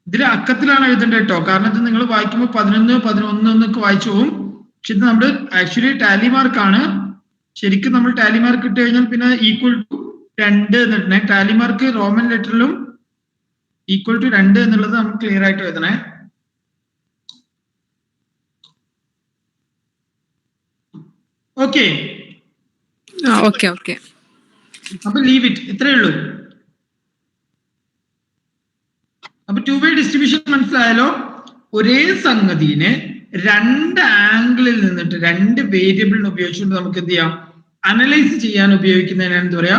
ഇതിൽ അക്കത്തിലാണ് എഴുതേണ്ടത് കേട്ടോ. കാരണം ഇത് നിങ്ങൾ വായിക്കുമ്പോൾ 11 11 എന്നൊക്കെ വായിച്ചു പോകും. പക്ഷെ ഇത് നമ്മുടെ ആക്ച്വലി ടാലി മാർക്കാണ്. ശരിക്കും നമ്മൾ ടാലി മാർക്ക് ഇട്ട് കഴിഞ്ഞാൽ പിന്നെ ഈക്വൽ ടു 2 എന്നിട്ടുണ്ടേ. ടാലി മാർക്ക് റോമൻ ലെറ്ററിലും ഈക്വൽ ടു 2 എന്നുള്ളത് നമുക്ക് ക്ലിയർ ആയിട്ട് എഴുതണേ. ഓക്കെ അപ്പൊ ലീവ് ഇറ്റ്. ഇത്രയേ ഉള്ളൂ. അപ്പൊ 2-വേ ഡിസ്ട്രിബ്യൂഷൻ മനസ്സിലായാലോ? ഒരേ സംഗതിനെ 2 ആംഗിളിൽ നിന്നിട്ട് 2 വേരിയബിളിനെ ഉപയോഗിച്ചുകൊണ്ട് നമുക്ക് എന്ത് ചെയ്യാം? അനലൈസ് ചെയ്യാൻ ഉപയോഗിക്കുന്നതിനാണ് എന്ത് പറയാ?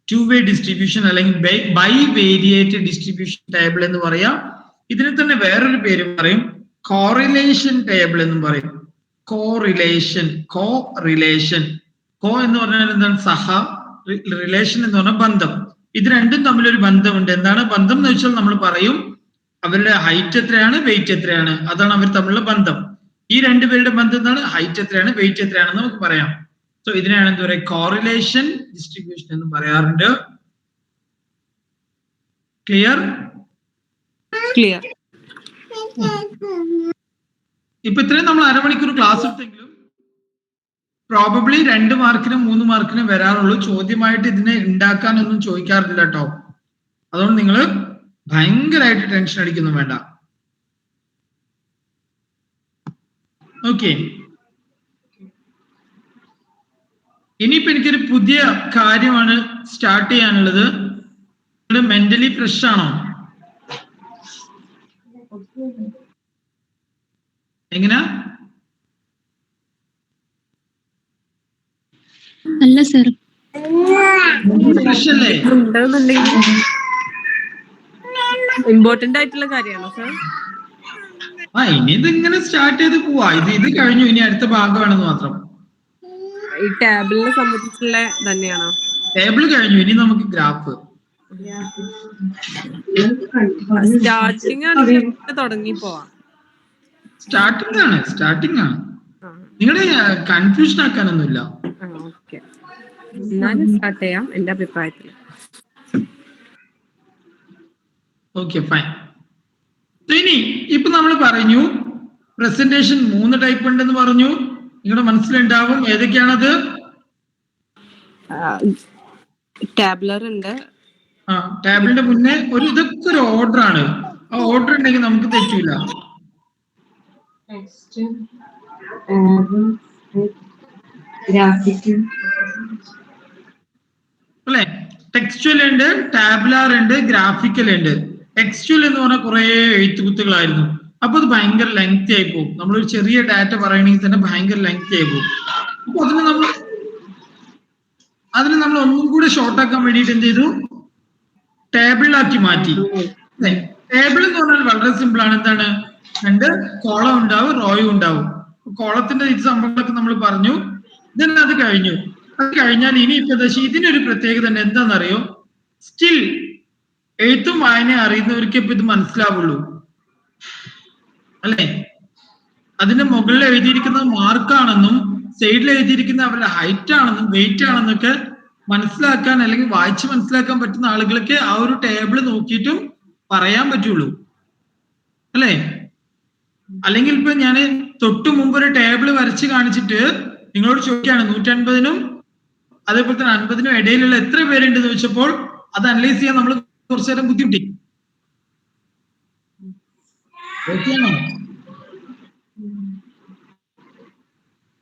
2-വേ ഡിസ്ട്രിബ്യൂഷൻ അല്ലെങ്കിൽ ബൈവേരിയേറ്റ് ഡിസ്ട്രിബ്യൂഷൻ ടേബിൾ എന്ന് പറയാം. ഇതിന് തന്നെ വേറൊരു പേര് പറയും, കോറിലേഷൻ ടേബിൾ എന്നും പറയും. കോറിലേഷൻ കോ എന്ന് പറഞ്ഞാൽ എന്താണ്? സഹ. റിലേഷൻ എന്ന് പറഞ്ഞാൽ ബന്ധം. ഇത് രണ്ടും തമ്മിലൊരു ബന്ധമുണ്ട്. എന്താണ് ബന്ധം എന്ന് വെച്ചാൽ നമ്മൾ പറയും അവരുടെ ഹൈറ്റ് എത്രയാണ്, വെയിറ്റ് എത്രയാണ്, അതാണ് അവർ തമ്മിലുള്ള ബന്ധം. ഈ രണ്ടുപേരുടെ ബന്ധം എന്താണ്? ഹൈറ്റ് എത്രയാണ്, വെയിറ്റ് എത്രയാണെന്ന് നമുക്ക് പറയാം. സോ ഇതിനാണ് എന്താ പറയുക, കോറിലേഷൻ ഡിസ്ട്രിബ്യൂഷൻ എന്ന് പറയാറുണ്ട്. ക്ലിയർ? ക്ലിയർ. ഇപ്പൊ ഇത്രയും നമ്മൾ അരമണിക്കൂർ ക്ലാസ് എടുത്തെങ്കിലും പ്രോബബ്ലി 2 മാർക്കിനും 3 മാർക്കിനും വരാറുള്ളൂ. ചോദ്യമായിട്ട് ഇതിനെ ഉണ്ടാക്കാനൊന്നും ചോദിക്കാറില്ല കേട്ടോ. അതുകൊണ്ട് നിങ്ങൾ ഭയങ്കരമായിട്ട് ടെൻഷൻ അടിക്കൊന്നും വേണ്ട. ഓക്കെ, ഇനിയിപ്പോ എനിക്കൊരു പുതിയ കാര്യമാണ് സ്റ്റാർട്ട് ചെയ്യാനുള്ളത്. നിങ്ങൾ മെന്റലി ഫ്രഷ് ആണോ? എങ്ങനാ? അല്ല സർ, ഫ്രഷ് അല്ലേ? ഉണ്ടെന്നുണ്ടെങ്കിൽ ഇമ്പോർട്ടന്റ് ആയിട്ടുള്ള കാര്യമാണോ സർ? ഇനി ഇതിങ്ങനെ സ്റ്റാർട്ട് ചെയ്ത് പോവാ. ഇത് കഴിഞ്ഞു, ഇനി അടുത്ത ഭാഗമാണെന്ന് മാത്രം. ഈ ടാബിളിനെ സംബന്ധിച്ചുള്ള തന്നെയാണോ? ടേബിൾ കഴിഞ്ഞു, ഇനി നമുക്ക് ഗ്രാഫ്. സ്റ്റാർട്ടിങ് ആണെങ്കിൽ തുടങ്ങി പോവാം. സ്റ്റാർട്ടിംഗ് ആണ്. നിങ്ങളുടെ കൺഫ്യൂഷൻ ആക്കാനൊന്നുമില്ല. ഓക്കെ, എന്നാലും സ്റ്റാർട്ട് ചെയ്യാം എന്റെ അഭിപ്രായത്തിൽ. Okay, fine. ഇനി ഇപ്പൊ നമ്മൾ പറഞ്ഞു പ്രസന്റേഷൻ 3 ടൈപ്പ് ഉണ്ടെന്ന് പറഞ്ഞു. നിങ്ങളുടെ മനസ്സിലുണ്ടാവും ഏതൊക്കെയാണത്? ടാബ്ലർ ഉണ്ട്. ടേബിളിന്റെ മുന്നേ ഇതൊക്കെ ഒരു ഓർഡർ ആണ്. ആ ഓർഡർ ഉണ്ടെങ്കിൽ നമുക്ക് തെറ്റില്ല. അല്ലെ? ടെക്സ്ച്വൽ ഉണ്ട്, ടാബുലാർ ഉണ്ട്, ഗ്രാഫിക്കൽ ഉണ്ട്. ടെക്സ്ച്വൽ എന്ന് പറഞ്ഞാൽ കുറെ എഴുത്തുകുത്തുകളായിരുന്നു. അപ്പൊ അത് ഭയങ്കര ലെങ്തി ആയി പോകും. നമ്മളൊരു ചെറിയ ഡാറ്റ പറയണമെങ്കിൽ തന്നെ ഭയങ്കര ലെങ്തി ആയി പോകും. അപ്പൊ അതിന് നമ്മൾ ഒന്നും കൂടെ ഷോർട്ട് ആക്കാൻ വേണ്ടിയിട്ട് എന്ത് ചെയ്തു? ടേബിളിലാക്കി മാറ്റി. ടേബിൾ എന്ന് പറഞ്ഞാൽ വളരെ സിമ്പിൾ ആണ്. എന്താണ്? 2 കോളം ഉണ്ടാവും, റോയും ഉണ്ടാവും. കോളത്തിന്റെ ഈ സംഭവങ്ങളൊക്കെ നമ്മൾ പറഞ്ഞു. ഇതെല്ലാം അത് കഴിഞ്ഞു. അത് കഴിഞ്ഞാൽ ഇനി ഇപ്പൊ ഇതിനൊരു പ്രത്യേകത ഉണ്ട്. എന്താണെന്നറിയോ? സ്റ്റിൽ എഴുത്തും വായന അറിയുന്നവർക്ക് ഇപ്പൊ ഇത് മനസ്സിലാവുള്ളൂ, അല്ലെ? അതിന്റെ മുകളിൽ എഴുതിയിരിക്കുന്നത് മാർക്കാണെന്നും സൈഡിൽ എഴുതിയിരിക്കുന്ന അവരുടെ ഹൈറ്റ് ആണെന്നും വെയിറ്റ് ആണെന്നൊക്കെ മനസ്സിലാക്കാൻ അല്ലെങ്കിൽ വായിച്ച് മനസ്സിലാക്കാൻ പറ്റുന്ന ആളുകൾക്ക് ആ ഒരു ടേബിൾ നോക്കിയിട്ടും പറയാൻ പറ്റുള്ളൂ, അല്ലെ? അല്ലെങ്കിൽ ഇപ്പൊ ഞാൻ തൊട്ടു മുമ്പ് ഒരു ടേബിൾ വരച്ച് കാണിച്ചിട്ട് നിങ്ങളോട് ചോദിക്കുകയാണ് 150നും അതേപോലെ തന്നെ 50നും ഇടയിലുള്ള എത്ര പേരുണ്ടെന്ന് ചോദിച്ചപ്പോൾ അത് അനലൈസ് ചെയ്യാൻ നമ്മൾ കുറച്ചു നേരം ബുദ്ധിമുട്ടി.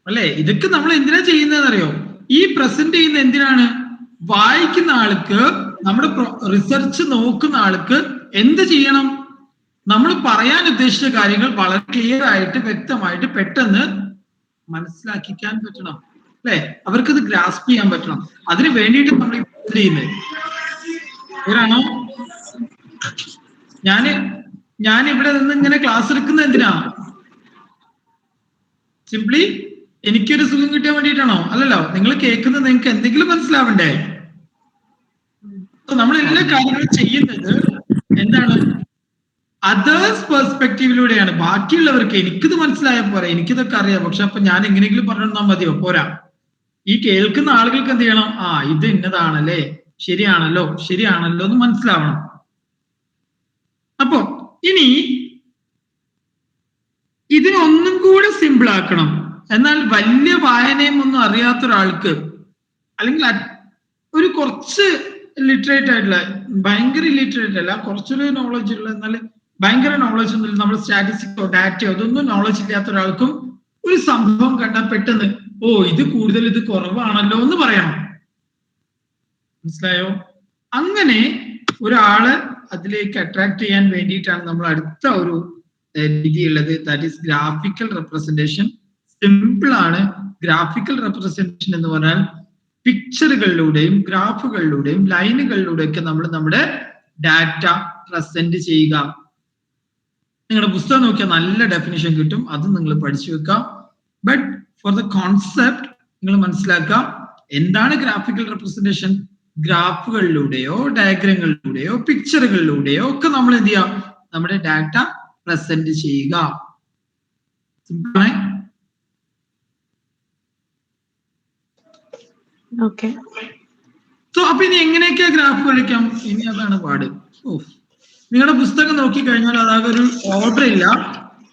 അല്ലെ? ഇതൊക്കെ നമ്മൾ എന്തിനാ ചെയ്യുന്നതെന്നറിയോ? ഈ പ്രസന്റ് ചെയ്യുന്ന എന്തിനാണ്? വായിക്കുന്ന ആൾക്ക്, നമ്മുടെ റിസർച്ച് നോക്കുന്ന ആൾക്ക് എന്ത് ചെയ്യണം? നമ്മൾ പറയാൻ ഉദ്ദേശിച്ച കാര്യങ്ങൾ വളരെ ക്ലിയർ ആയിട്ട് വ്യക്തമായിട്ട് പെട്ടെന്ന് മനസ്സിലാക്കിക്കാൻ പറ്റണം, അല്ലെ? അവർക്കത് ഗ്രാസ്പ് ചെയ്യാൻ പറ്റണം. അതിന് വേണ്ടിയിട്ട് നമ്മൾ ചെയ്യുന്നത് ഇവരാണോ? ഞാൻ ഇവിടെ നിന്ന് ഇങ്ങനെ ക്ലാസ് എടുക്കുന്നത് എന്തിനാ? സിംപ്ലി എനിക്കൊരു സുഖം കിട്ടാൻ വേണ്ടിയിട്ടാണോ? അല്ലല്ലോ. നിങ്ങൾ കേൾക്കുന്നത് നിങ്ങൾക്ക് എന്തെങ്കിലും മനസ്സിലാവണ്ടേ? നമ്മൾ എല്ലാ കാര്യങ്ങളും ചെയ്യുന്നത് എന്താണ്? അതേഴ്സ് പെർസ്പെക്റ്റീവിലൂടെയാണ്. ബാക്കിയുള്ളവർക്ക് എനിക്കിത് മനസ്സിലായാൽ പോരാ, എനിക്കിതൊക്കെ അറിയാം, പക്ഷെ അപ്പൊ ഞാൻ എങ്ങനെയെങ്കിലും പറഞ്ഞാൽ മതിയോ? പോരാ. ഈ കേൾക്കുന്ന ആളുകൾക്ക് എന്ത് ചെയ്യണം? ഇത് ഇന്നതാണല്ലേ, ശരിയാണല്ലോ എന്ന് മനസ്സിലാവണം. അപ്പൊ ഇനി ഇതിനൊന്നും കൂടെ സിമ്പിൾ ആക്കണം. എന്നാൽ വലിയ വായനയും ഒന്നും അറിയാത്ത ഒരാൾക്ക്, അല്ലെങ്കിൽ ഒരു കുറച്ച് ലിറ്ററേറ്റ് ആയിട്ടുള്ള, ഭയങ്കര ഇല്ലിറ്ററേറ്റ് അല്ല, കുറച്ചൊരു നോളജ് ഉള്ള, എന്നാൽ ഭയങ്കര നോളജ് ഒന്നും, നമ്മൾ സ്റ്റാറ്റിസ്റ്റിക്സോ ഡാറ്റയോ അതൊന്നും നോളജ് ഇല്ലാത്ത ഒരാൾക്കും ഒരു സംഭവം കണ്ടാൽ പെട്ടെന്ന് ഇത് കൂടുതൽ, ഇത് കുറവാണല്ലോ എന്ന് പറയണം. മനസ്സിലായോ? അങ്ങനെ ഒരാളെ അതിലേക്ക് അട്രാക്ട് ചെയ്യാൻ വേണ്ടിയിട്ടാണ് നമ്മൾ അടുത്ത ഒരു രീതിയുള്ളത്. That is graphical representation. Simple ആണ്. ഗ്രാഫിക്കൽ റെപ്രസെന്റേഷൻ എന്ന് പറഞ്ഞാൽ പിക്ചറുകളിലൂടെയും ഗ്രാഫുകളിലൂടെയും ലൈനുകളിലൂടെയും ഒക്കെ നമ്മൾ നമ്മുടെ ഡാറ്റ പ്രസന്റ് ചെയ്യുക. നിങ്ങളുടെ പുസ്തകം നോക്കിയാൽ നല്ല ഡെഫിനിഷൻ കിട്ടും, അത് നിങ്ങൾ പഠിച്ചു വെക്കാം. ബട്ട് ഫോർ ദ കോൺസെപ്റ്റ് നിങ്ങൾ മനസ്സിലാക്കാം എന്താണ് ഗ്രാഫിക്കൽ റെപ്രസെന്റേഷൻ. ഗ്രാഫുകളിലൂടെയോ ഡയഗ്രങ്ങളിലൂടെയോ പിക്ചറുകളിലൂടെയോ ഒക്കെ നമ്മൾ എന്ത് ചെയ്യാം, നമ്മുടെ ഡാറ്റ പ്രസന്റ് ചെയ്യുക. സിമ്പിൾ ആണ്. ഓക്കെ. സോ അപ്പൊ ഇനി എങ്ങനെയൊക്കെയാ ഗ്രാഫ് കളിക്കാം, ഇനി അതാണ് പാട്. നിങ്ങളുടെ പുസ്തകം നോക്കി കഴിഞ്ഞാൽ അതാകെ ഒരു ഓർഡർ ഇല്ല.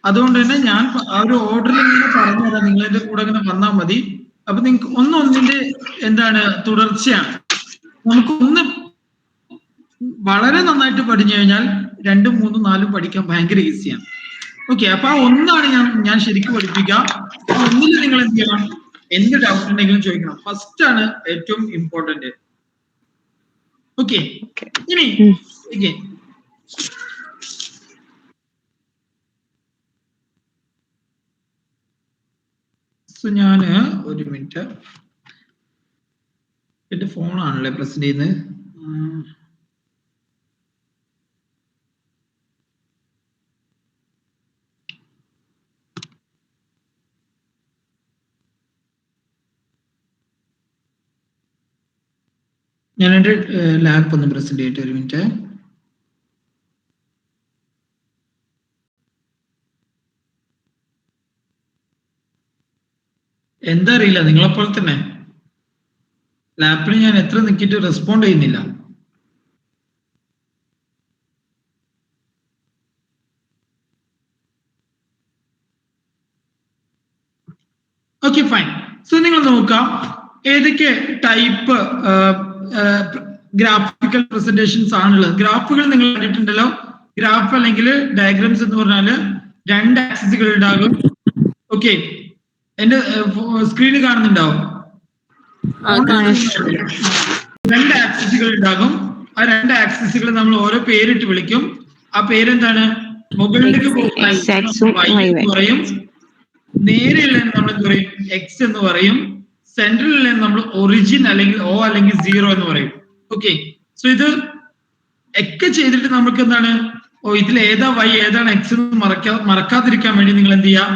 അതുകൊണ്ട് തന്നെ ഞാൻ ആ ഒരു ഓർഡറിൽ ഇങ്ങനെ പറഞ്ഞു തരാം, നിങ്ങൾ എന്റെ കൂടെ ഇങ്ങനെ വന്നാൽ മതി. അപ്പൊ നിങ്ങൾക്ക് ഒന്നിന്റെ എന്താണ് തുടർച്ചയാണ്. നമുക്ക് ഒന്ന് വളരെ നന്നായിട്ട് പഠിച്ചു കഴിഞ്ഞാൽ 2, 3, 4 പഠിക്കാൻ ഭയങ്കര ഈസിയാണ്. ഓക്കെ, അപ്പൊ ആ ഒന്നാണ് ഞാൻ ശരിക്കും പഠിപ്പിക്കാം. ഒന്നിൽ നിങ്ങൾ എന്ത് ചെയ്യണം, എന്ത് ഡൗട്ട് ഉണ്ടെങ്കിലും ചോദിക്കണം. ഫസ്റ്റ് ആണ് ഏറ്റവും ഇമ്പോർട്ടന്റ്. ഓക്കെ, ഇനി ഓക്കെ, ഞാന് ഒരു മിനിറ്റ്, എന്റെ ഫോണാണല്ലേ പ്രസന്റ് ചെയ്യുന്നത്. ഞാൻ എന്റെ ലാപ്പ് ഒന്ന് പ്രസന്റ് ചെയ്തിട്ട് ഒരു മിനിറ്റ്. എന്താ അറിയില്ല, നിങ്ങളെപ്പോലെ തന്നെ ലാപ്പിൽ ഞാൻ എത്ര നിൽക്കിയിട്ട് റെസ്പോണ്ട് ചെയ്യുന്നില്ല. Okay fine. സോ നിങ്ങൾ നോക്കാം ഏതൊക്കെ ടൈപ്പ് ഗ്രാഫിക്കൽ പ്രസന്റേഷൻസ് ആണുള്ളത്. ഗ്രാഫുകൾ നിങ്ങൾ കണ്ടിട്ടുണ്ടല്ലോ. ഗ്രാഫ് അല്ലെങ്കിൽ ഡയഗ്രാംസ് എന്ന് പറഞ്ഞാല് 2 ആക്സിസുകൾ ഉണ്ടാകും. ഓക്കെ, എന്റെ സ്ക്രീനിൽ കാണുന്നുണ്ടാവും. 2 ആക്സിസുകൾ ഉണ്ടാകും. ആ 2 ആക്സിസുകൾ നമ്മൾ ഓരോ പേരിട്ട് വിളിക്കും. ആ പേരെന്താണ്? മുകളിലേക്ക് പോകുന്ന പറയും, നേരെയുള്ള നമ്മൾ എന്ത് പറയും? എക്സ് എന്ന് പറയും. സെൻട്രൽ നമ്മൾ ഒറിജിൻ അല്ലെങ്കിൽ O അല്ലെങ്കിൽ 0 എന്ന് പറയും. ഓക്കെ, സോ ഇത് ഒക്കെ ചെയ്തിട്ട് നമുക്ക് എന്താണ്, ഇതിൽ ഏതാ Y ഏതാണ് X എന്ന് മറക്കാതിരിക്കാൻ വേണ്ടി നിങ്ങൾ എന്ത് ചെയ്യാം,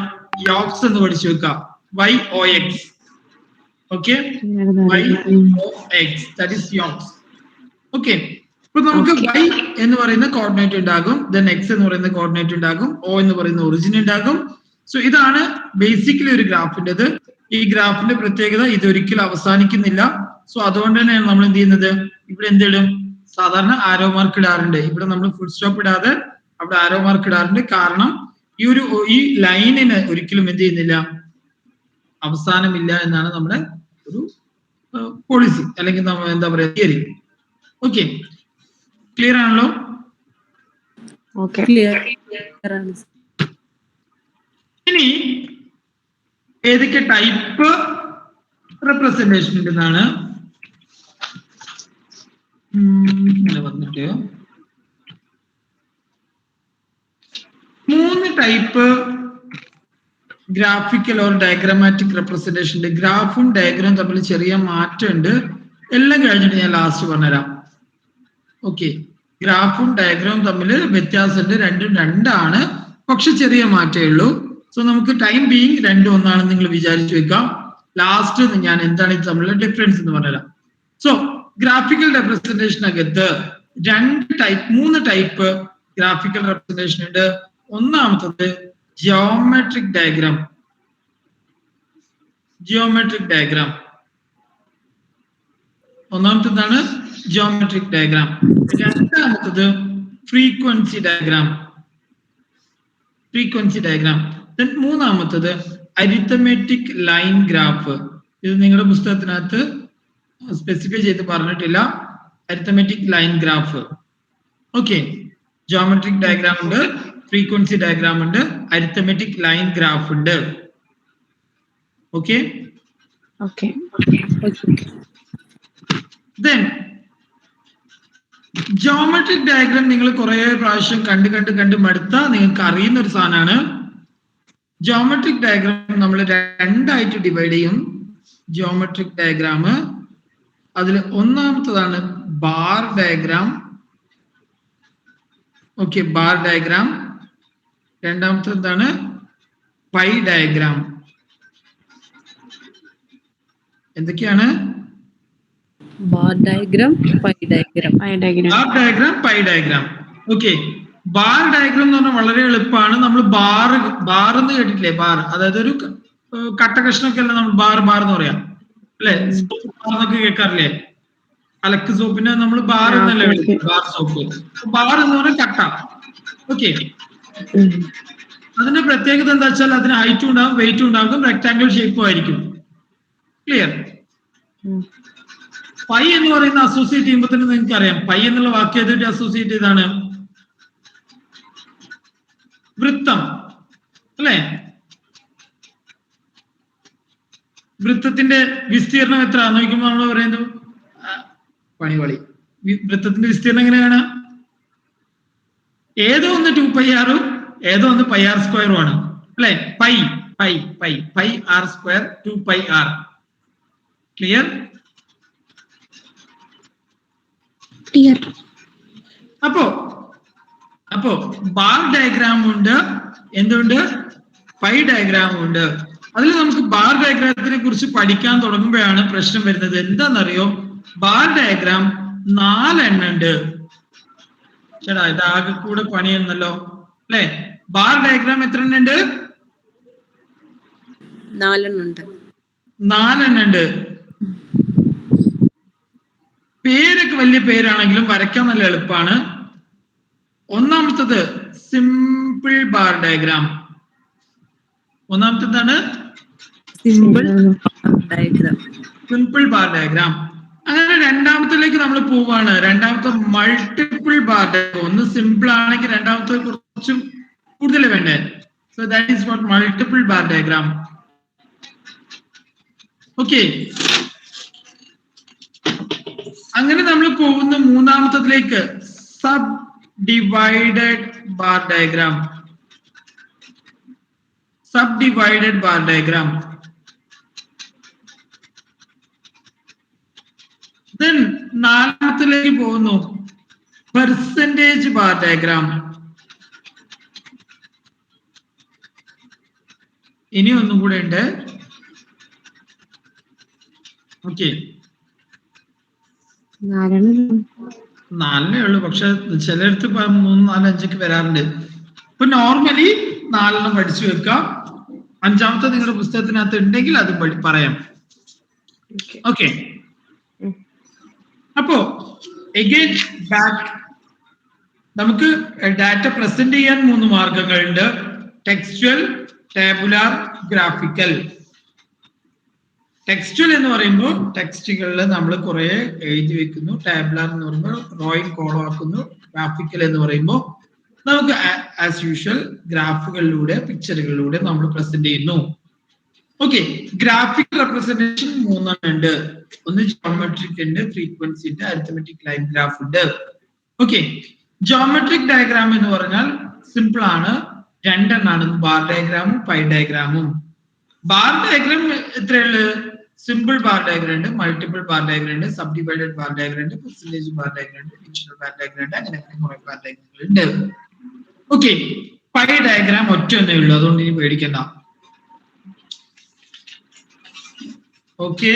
യോക്സ് എന്ന് പഠിച്ചു വെക്കുക. YOX. Okay, YOX, that is yolks. Okay, ഇപ്പൊ നമുക്ക് Y എന്ന് പറയുന്ന കോർഡിനേറ്റ് ഉണ്ടാകും, ദെൻ X എന്ന് പറയുന്ന കോർഡിനേറ്റ് ഉണ്ടാകും, O എന്ന് പറയുന്ന ഒറിജിൻ ഉണ്ടാകും. സോ ഇതാണ് ബേസിക്കലി ഒരു ഗ്രാഫിൻ്റെത്. ഈ ഗ്രാഫിന്റെ പ്രത്യേകത ഇതൊരിക്കലും അവസാനിക്കുന്നില്ല. സോ അതുകൊണ്ട് തന്നെയാണ് നമ്മൾ എന്ത് ചെയ്യുന്നത്, ഇവിടെ എന്തിടും, സാധാരണ ആരോ മാർക്ക് ഇടാറുണ്ട്. ഇവിടെ നമ്മൾ ഫുൾ സ്റ്റോപ്പ് ഇടാതെ അവിടെ ആരോ മാർക്ക് ഇടാറുണ്ട്. കാരണം ഈ ലൈനിന് ഒരിക്കലും എന്ത് ചെയ്യുന്നില്ല, അവസാനമില്ല എന്നാണ് നമ്മുടെ ഒരു പോളിസി അല്ലെങ്കിൽ നമ്മൾ എന്താ പറയാ, തിയറി. ഓക്കെ, ക്ലിയർ ആണല്ലോ? ഇനി ഏതൊക്കെ ടൈപ്പ് റെപ്രസെന്റേഷൻ ഉണ്ടെന്നാണ് വന്നിട്ട് 3 type graphical or diagrammatic representation ഉണ്ട്. ഗ്രാഫും ഡയഗ്രാം തമ്മിൽ ചെറിയ മാറ്റമുണ്ട്. എല്ലാം കഴിഞ്ഞിട്ട് ഞാൻ ലാസ്റ്റ് പറഞ്ഞുതരാം. ഓക്കെ, ഗ്രാഫും ഡയഗ്രാം തമ്മിൽ വ്യത്യാസമുണ്ട്. രണ്ടും 2 ആണ്, പക്ഷെ ചെറിയ മാറ്റമേ ഉള്ളൂ. സോ നമുക്ക് ടൈം ബീയിങ് 2 ഒന്നാണെന്ന് നിങ്ങൾ വിചാരിച്ചു വെക്കാം. ലാസ്റ്റ് ഞാൻ എന്താണ് ഇത് തമ്മിലുള്ള ഡിഫറൻസ് എന്ന് പറഞ്ഞുതരാം. സോ ഗ്രാഫിക്കൽ റെപ്രസെന്റേഷനകത്ത് 3 ടൈപ്പ് ഗ്രാഫിക്കൽ റെപ്രസെന്റേഷൻ ഉണ്ട്. ഒന്നാമത്തത് ജിയോമെട്രിക് ഡയഗ്രാം. ഒന്നാമത്തേതാണ് ജിയോമെട്രിക് ഡയഗ്രാം. രണ്ടാമത്തത് ഫ്രീക്വൻസി ഡയഗ്രാം. മൂന്നാമത്തത് അരിത്തമെറ്റിക് ലൈൻ ഗ്രാഫ്. ഇത് നിങ്ങളുടെ പുസ്തകത്തിനകത്ത് സ്പെസിഫൈ ചെയ്ത് പറഞ്ഞിട്ടില്ല. Arithmetic line graph. Okay, geometric diagram ഉണ്ട്, ഫ്രീക്വൻസി ഡയഗ്രാം ഉണ്ട്, അരിത്തമെറ്റിക് ലൈൻ ഗ്രാഫ് ഉണ്ട്. ഓക്കെ, ദെൻ ജിയോമെട്രിക് ഡയഗ്രാം നിങ്ങൾ കുറെ പ്രാവശ്യം കണ്ട് മടുത്ത നിങ്ങൾക്ക് അറിയുന്ന ഒരു സാധനമാണ്. ജിയോമെട്രിക് ഡയഗ്രാം നമ്മൾ 2 ആയിട്ട് ഡിവൈഡ് ചെയ്യും. ജിയോമെട്രിക് ഡയഗ്രാം അതിൽ ഒന്നാമത്തതാണ് bar diagram. Okay, bar diagram. രണ്ടാമത്തെ എന്താണ്, പൈ ഡയഗ്രാം. എന്തൊക്കെയാണ്? Bar diagram, pie diagram. Bar diagram, pie diagram. Okay, bar diagram എന്ന് പറഞ്ഞാൽ വളരെ എളുപ്പമാണ്. നമ്മൾ ബാർ എന്ന് കേട്ടിട്ടില്ലേ? ബാർ അതായത് ഒരു കട്ട കഷ്ണമൊക്കെ അല്ല നമ്മൾ ബാർ എന്ന് പറയാം അല്ലെ? എന്നൊക്കെ കേൾക്കാറില്ലേ? അലക്ക് സോപ്പിനെ നമ്മൾ ബാർ എന്നല്ലേ വിളിക്കുന്നത്, ബാർ സോപ്പ്. ബാർ എന്ന് പറഞ്ഞാൽ കട്ട. ഓക്കെ, അതിന്റെ പ്രത്യേകത എന്താ വെച്ചാൽ അതിന് ഹൈറ്റും ഉണ്ടാകും, വെയിറ്റും ഉണ്ടാകും, റെക്ടാംഗിൾ ഷേപ്പും ആയിരിക്കും. ക്ലിയർ? പൈ എന്ന് പറയുന്ന അസോസിയേറ്റ് ചെയ്യുമ്പോൾ തന്നെ നിങ്ങൾക്ക് അറിയാം, പൈ എന്നുള്ള വാക്ക് ഏതായിട്ട് അസോസിയേറ്റ് ചെയ്താണ്? വൃത്തം അല്ലെ? വൃത്തത്തിന്റെ വിസ്തീർണം എത്ര നോക്കുമ്പോൾ നമ്മൾ പറയുന്നത് പണിവളി. വൃത്തത്തിന്റെ വിസ്തീർണം എങ്ങനെയാണ്? ഏതോ ഒന്ന് 2πr ഏതോ ഒന്ന് πr² ആണ് അല്ലെ? Pi r², 2πr. Clear? Clear. അപ്പോ ബാർ ഡയഗ്രാം ഉണ്ട്, എന്തുണ്ട്? പൈ ഡയഗ്രാം ഉണ്ട്. അതിൽ നമുക്ക് ബാർ ഡയഗ്രാമത്തിനെ കുറിച്ച് പഠിക്കാൻ തുടങ്ങുമ്പോഴാണ് പ്രശ്നം വരുന്നത്. എന്താണെന്നറിയോ? ബാർ ഡയഗ്രാം 4 എണ്ണം ഉണ്ട്. ചേട്ടാ ഇത് ആകെ കൂടെ പണിയെന്നല്ലോ അല്ലെ? ബാർ ഡയഗ്രാം എത്ര എണ്ണം ഉണ്ട്? 4 എണ്ണം ഉണ്ട്. 4 എണ്ണം ഉണ്ട്. പേരൊക്കെ വലിയ പേരാണെങ്കിലും വരയ്ക്കാൻ നല്ല എളുപ്പമാണ്. ഒന്നാമത്തത് സിമ്പിൾ ബാർ ഡയഗ്രാം. ഒന്നാമത്തേതാണ് simple diagram. Simple bar diagram. അങ്ങനെ രണ്ടാമത്തിലേക്ക് നമ്മൾ പോവാണ്. രണ്ടാമത്തെ മൾട്ടിപ്പിൾ ബാർ ഡയഗ്രാം. ഒന്ന് സിമ്പിൾ ആണെങ്കിൽ രണ്ടാമത്തെ കുറച്ചും കൂടുതൽ വേണ്ടേ? So that is what multiple bar diagram. Okay, അങ്ങനെ നമ്മൾ പോകുന്ന മൂന്നാമത്തതിലേക്ക് sub divided bar diagram. Sub divided bar diagram. Then നാലാമത്തിലേക്ക് പോകുന്നു പെർസെന്റേജ് ബാർ ഡയഗ്രാം. ഇനി ഒന്നും കൂടെ ഉണ്ട്. ഓക്കെ, 4 ഉള്ളു, പക്ഷെ ചിലടത്ത് 3, 4, 5 വരാറുണ്ട്. ഇപ്പൊ നോർമലി 4 പഠിച്ചു വെക്കാം. 5ാമത്തെ നിങ്ങളുടെ പുസ്തകത്തിനകത്ത് ഉണ്ടെങ്കിൽ അത് പറയാം. ഓക്കെ, അപ്പോ എഗെയിൻ ബാക്ക്. നമുക്ക് ഡാറ്റ പ്രസന്റ് ചെയ്യാൻ 3 മാർഗങ്ങളുണ്ട്: ടെക്സ്ച്വൽ, ടാബുലാർ, ഗ്രാഫിക്കൽ. ടെക്സ്ച്വൽ എന്ന് പറയുമ്പോൾ ടെക്സ്റ്റുകളിൽ നമ്മൾ കുറെ എഴുതി വെക്കുന്നു. ടാബുലാർ എന്ന് പറയുമ്പോൾ ഡ്രോയിങ് കോളം ആക്കുന്നു. ഗ്രാഫിക്കൽ എന്ന് പറയുമ്പോൾ നമുക്ക് ആസ് യൂഷ്വൽ ഗ്രാഫുകളിലൂടെ, പിക്ചറുകളിലൂടെ നമ്മൾ പ്രസന്റ് ചെയ്യുന്നു. ഓക്കെ, ഗ്രാഫിക്കൽ റെപ്രസെന്റേഷൻ 3 ഉണ്ട്. ഒന്ന് ജോമെട്രിക് ഉണ്ട്, ഫ്രീക്വൻസി ഉണ്ട്, അരിത്തമെറ്റിക് ലൈൻ ഗ്രാഫ് ഉണ്ട്. ഓക്കെ, ജോമെട്രിക് ഡയഗ്രാം എന്ന് പറഞ്ഞാൽ സിമ്പിൾ ആണ്. 2 എണ്ണാണ്, ബാർ ഡയഗ്രാമും പൈ ഡയഗ്രാമും. ബാർ ഡയഗ്രാം എത്രയുള്ളു? സിമ്പിൾ ബാർ ഡയഗ്രാം ഉണ്ട്, മൾട്ടിപ്പിൾ ബാർ ഡയഗ്രാം ഉണ്ട്, സബ് ഡിവൈഡഡ് ബാർ ഡയഗ്രാം ഉണ്ട്, പെർസെന്റേജ് ബാർ ഡയഗ്രാം ഉണ്ട്, ഡിവിഷണൽ ബാർ ഡയഗ്രാം ഉണ്ട്. അങ്ങനെ കുറെ ബാർ ഡയഗ്രാമുകൾ ഉണ്ട്. ഓക്കെ, പൈ ഡയഗ്രാം ഒറ്റ ഒന്നേ ഉള്ളൂ, അതുകൊണ്ട് ഇനി പേടിക്കണ്ട. ഓക്കെ,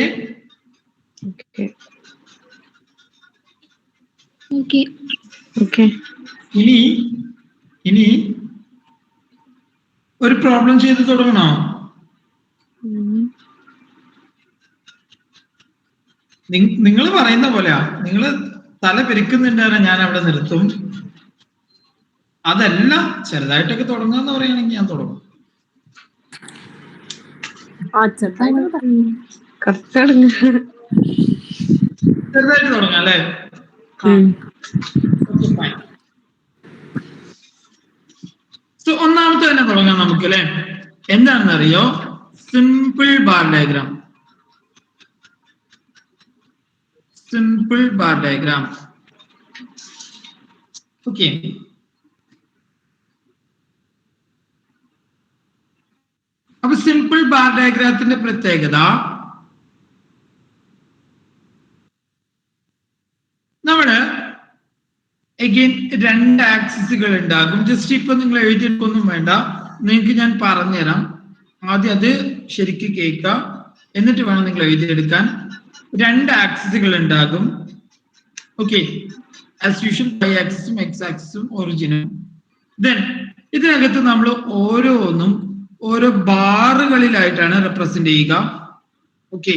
ഇനി ഒരു പ്രോബ്ലം ചെയ്ത് തുടങ്ങണോ? നിങ്ങൾ പറയുന്ന പോലെയാ. നിങ്ങൾ തല പെരുക്കുന്നുണ്ടാണ്, ഞാൻ അവിടെ നിർത്തും. അതല്ല, ചെറുതായിട്ടൊക്കെ തുടങ്ങാന്ന് പറയുകയാണെങ്കിൽ ഞാൻ തുടങ്ങും. ചെറുതായിട്ട് തുടങ്ങാം അല്ലേ? ഒന്നാമത്തെ തന്നെ തുടങ്ങാം നമുക്ക് അല്ലെ? എന്താണെന്ന് അറിയോ? Simple bar diagram. Simple bar diagram. Okay, അപ്പൊ സിമ്പിൾ ബാർ ഡയഗ്രാമത്തിന്റെ പ്രത്യേകത, നമ്മള് അഗൈൻ 2 ആക്സിസുകൾ ഉണ്ടാകും. ജസ്റ്റ് ഇപ്പൊ നിങ്ങൾ എഴുതിയെടുക്കൊന്നും വേണ്ട, നിങ്ങൾക്ക് ഞാൻ പറഞ്ഞുതരാം. ആദ്യം അത് ശരിക്കും കേൾക്കാം, എന്നിട്ട് വേണം നിങ്ങൾ എഴുതിയെടുക്കാൻ. രണ്ട് ആക്സിസുകൾ ഉണ്ടാകും. ഓക്കെ, ആസ് യൂഷ്വൽ y ആക്സിസും x ആക്സിസും ഒറിജിനും. ദെൻ ഇതിനകത്ത് നമ്മൾ ഓരോന്നും ഓരോ ബാറുകളിലായിട്ടാണ് റെപ്രസെന്റ് ചെയ്യുക. ഓക്കെ,